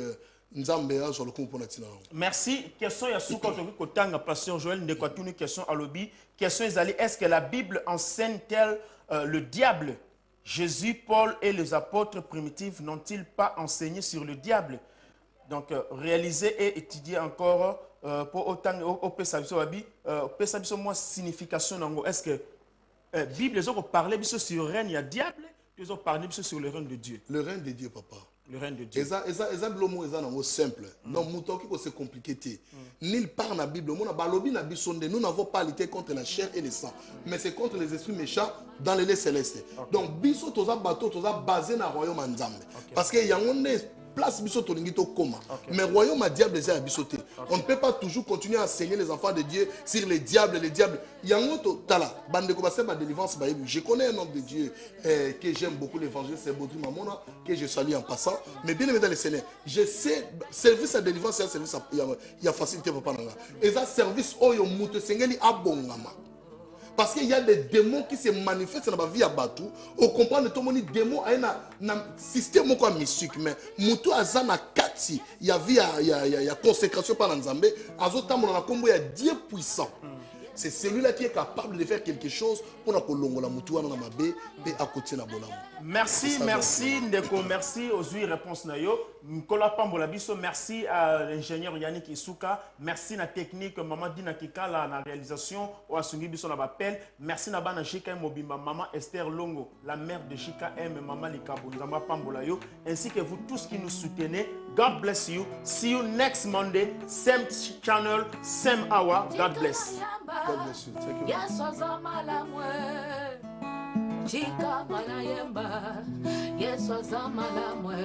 merci. Question Yasuka Kotanga, pasteur Joël, une question à l'obi. Question est-ce que la Bible enseigne tel le diable? Jésus, Paul et les apôtres primitifs n'ont-ils pas enseigné sur le diable? Donc, réaliser et étudier encore pour autant au Pesabiso Abi, Pesabiso moins signification. Est-ce que la Bible, ils ont parlé sur le règne, il y a diable, ils ont parlé sur le règne de Dieu? Le règne de Dieu, papa. Le règne de Dieu. C'est simple. Donc, c'est compliqué. Nulle part dans la Bible, nous n'avons pas lutté contre la chair et le sang. Mais c'est contre les esprits méchants dans les lieux célestes. Donc, biso toza bateau, toza basé dans le royaume Nzambe. Parce qu'il y a une place biso tolingito koma. Mais le royaume à diable est à bisoté. On ne peut pas toujours continuer à enseigner les enfants de Dieu sur les diables, les diables. Il y a un autre tala, bande de ma délivrance. Je connais un homme de Dieu que j'aime beaucoup, l'évangile, c'est Baudry Mamona, que je salue en passant. Mais bien aimé dans le Seigneur, je sais, service à délivrance, c'est un service il y a facilité pour parler. Et ça, service, oh, yo moute, sengeli abongama. Parce qu'il y a des démons qui se manifestent dans la vie à Batou. On comprend que tout le monde démon a un système mystique. Mais Moutou Azana Kati, il y a consécration par l'Anzambe. Azotam, on a Dieu puissant. C'est celui-là qui est capable de faire quelque chose pour la Kolongola Moutou Anamabe et à côté de la Bolam. Merci, merci, Ndeko, merci aux 8 réponses Nayo. Nkola Pambola biso, merci à l'ingénieur Yannick Isuka, merci na technique Maman Dina Kikala na réalisation ou à Sungi biso na bapel, merci na bana Chika Mobimba, Maman Esther Longo, la mère de Chika M, Maman Likabo, Nzamba Pambola yo, ainsi que vous tous qui nous soutenez. God bless you. See you next Monday, same channel, same hour. God bless. God bless you. Thank you. Chika mwana yemba, Yesu azamala mwe.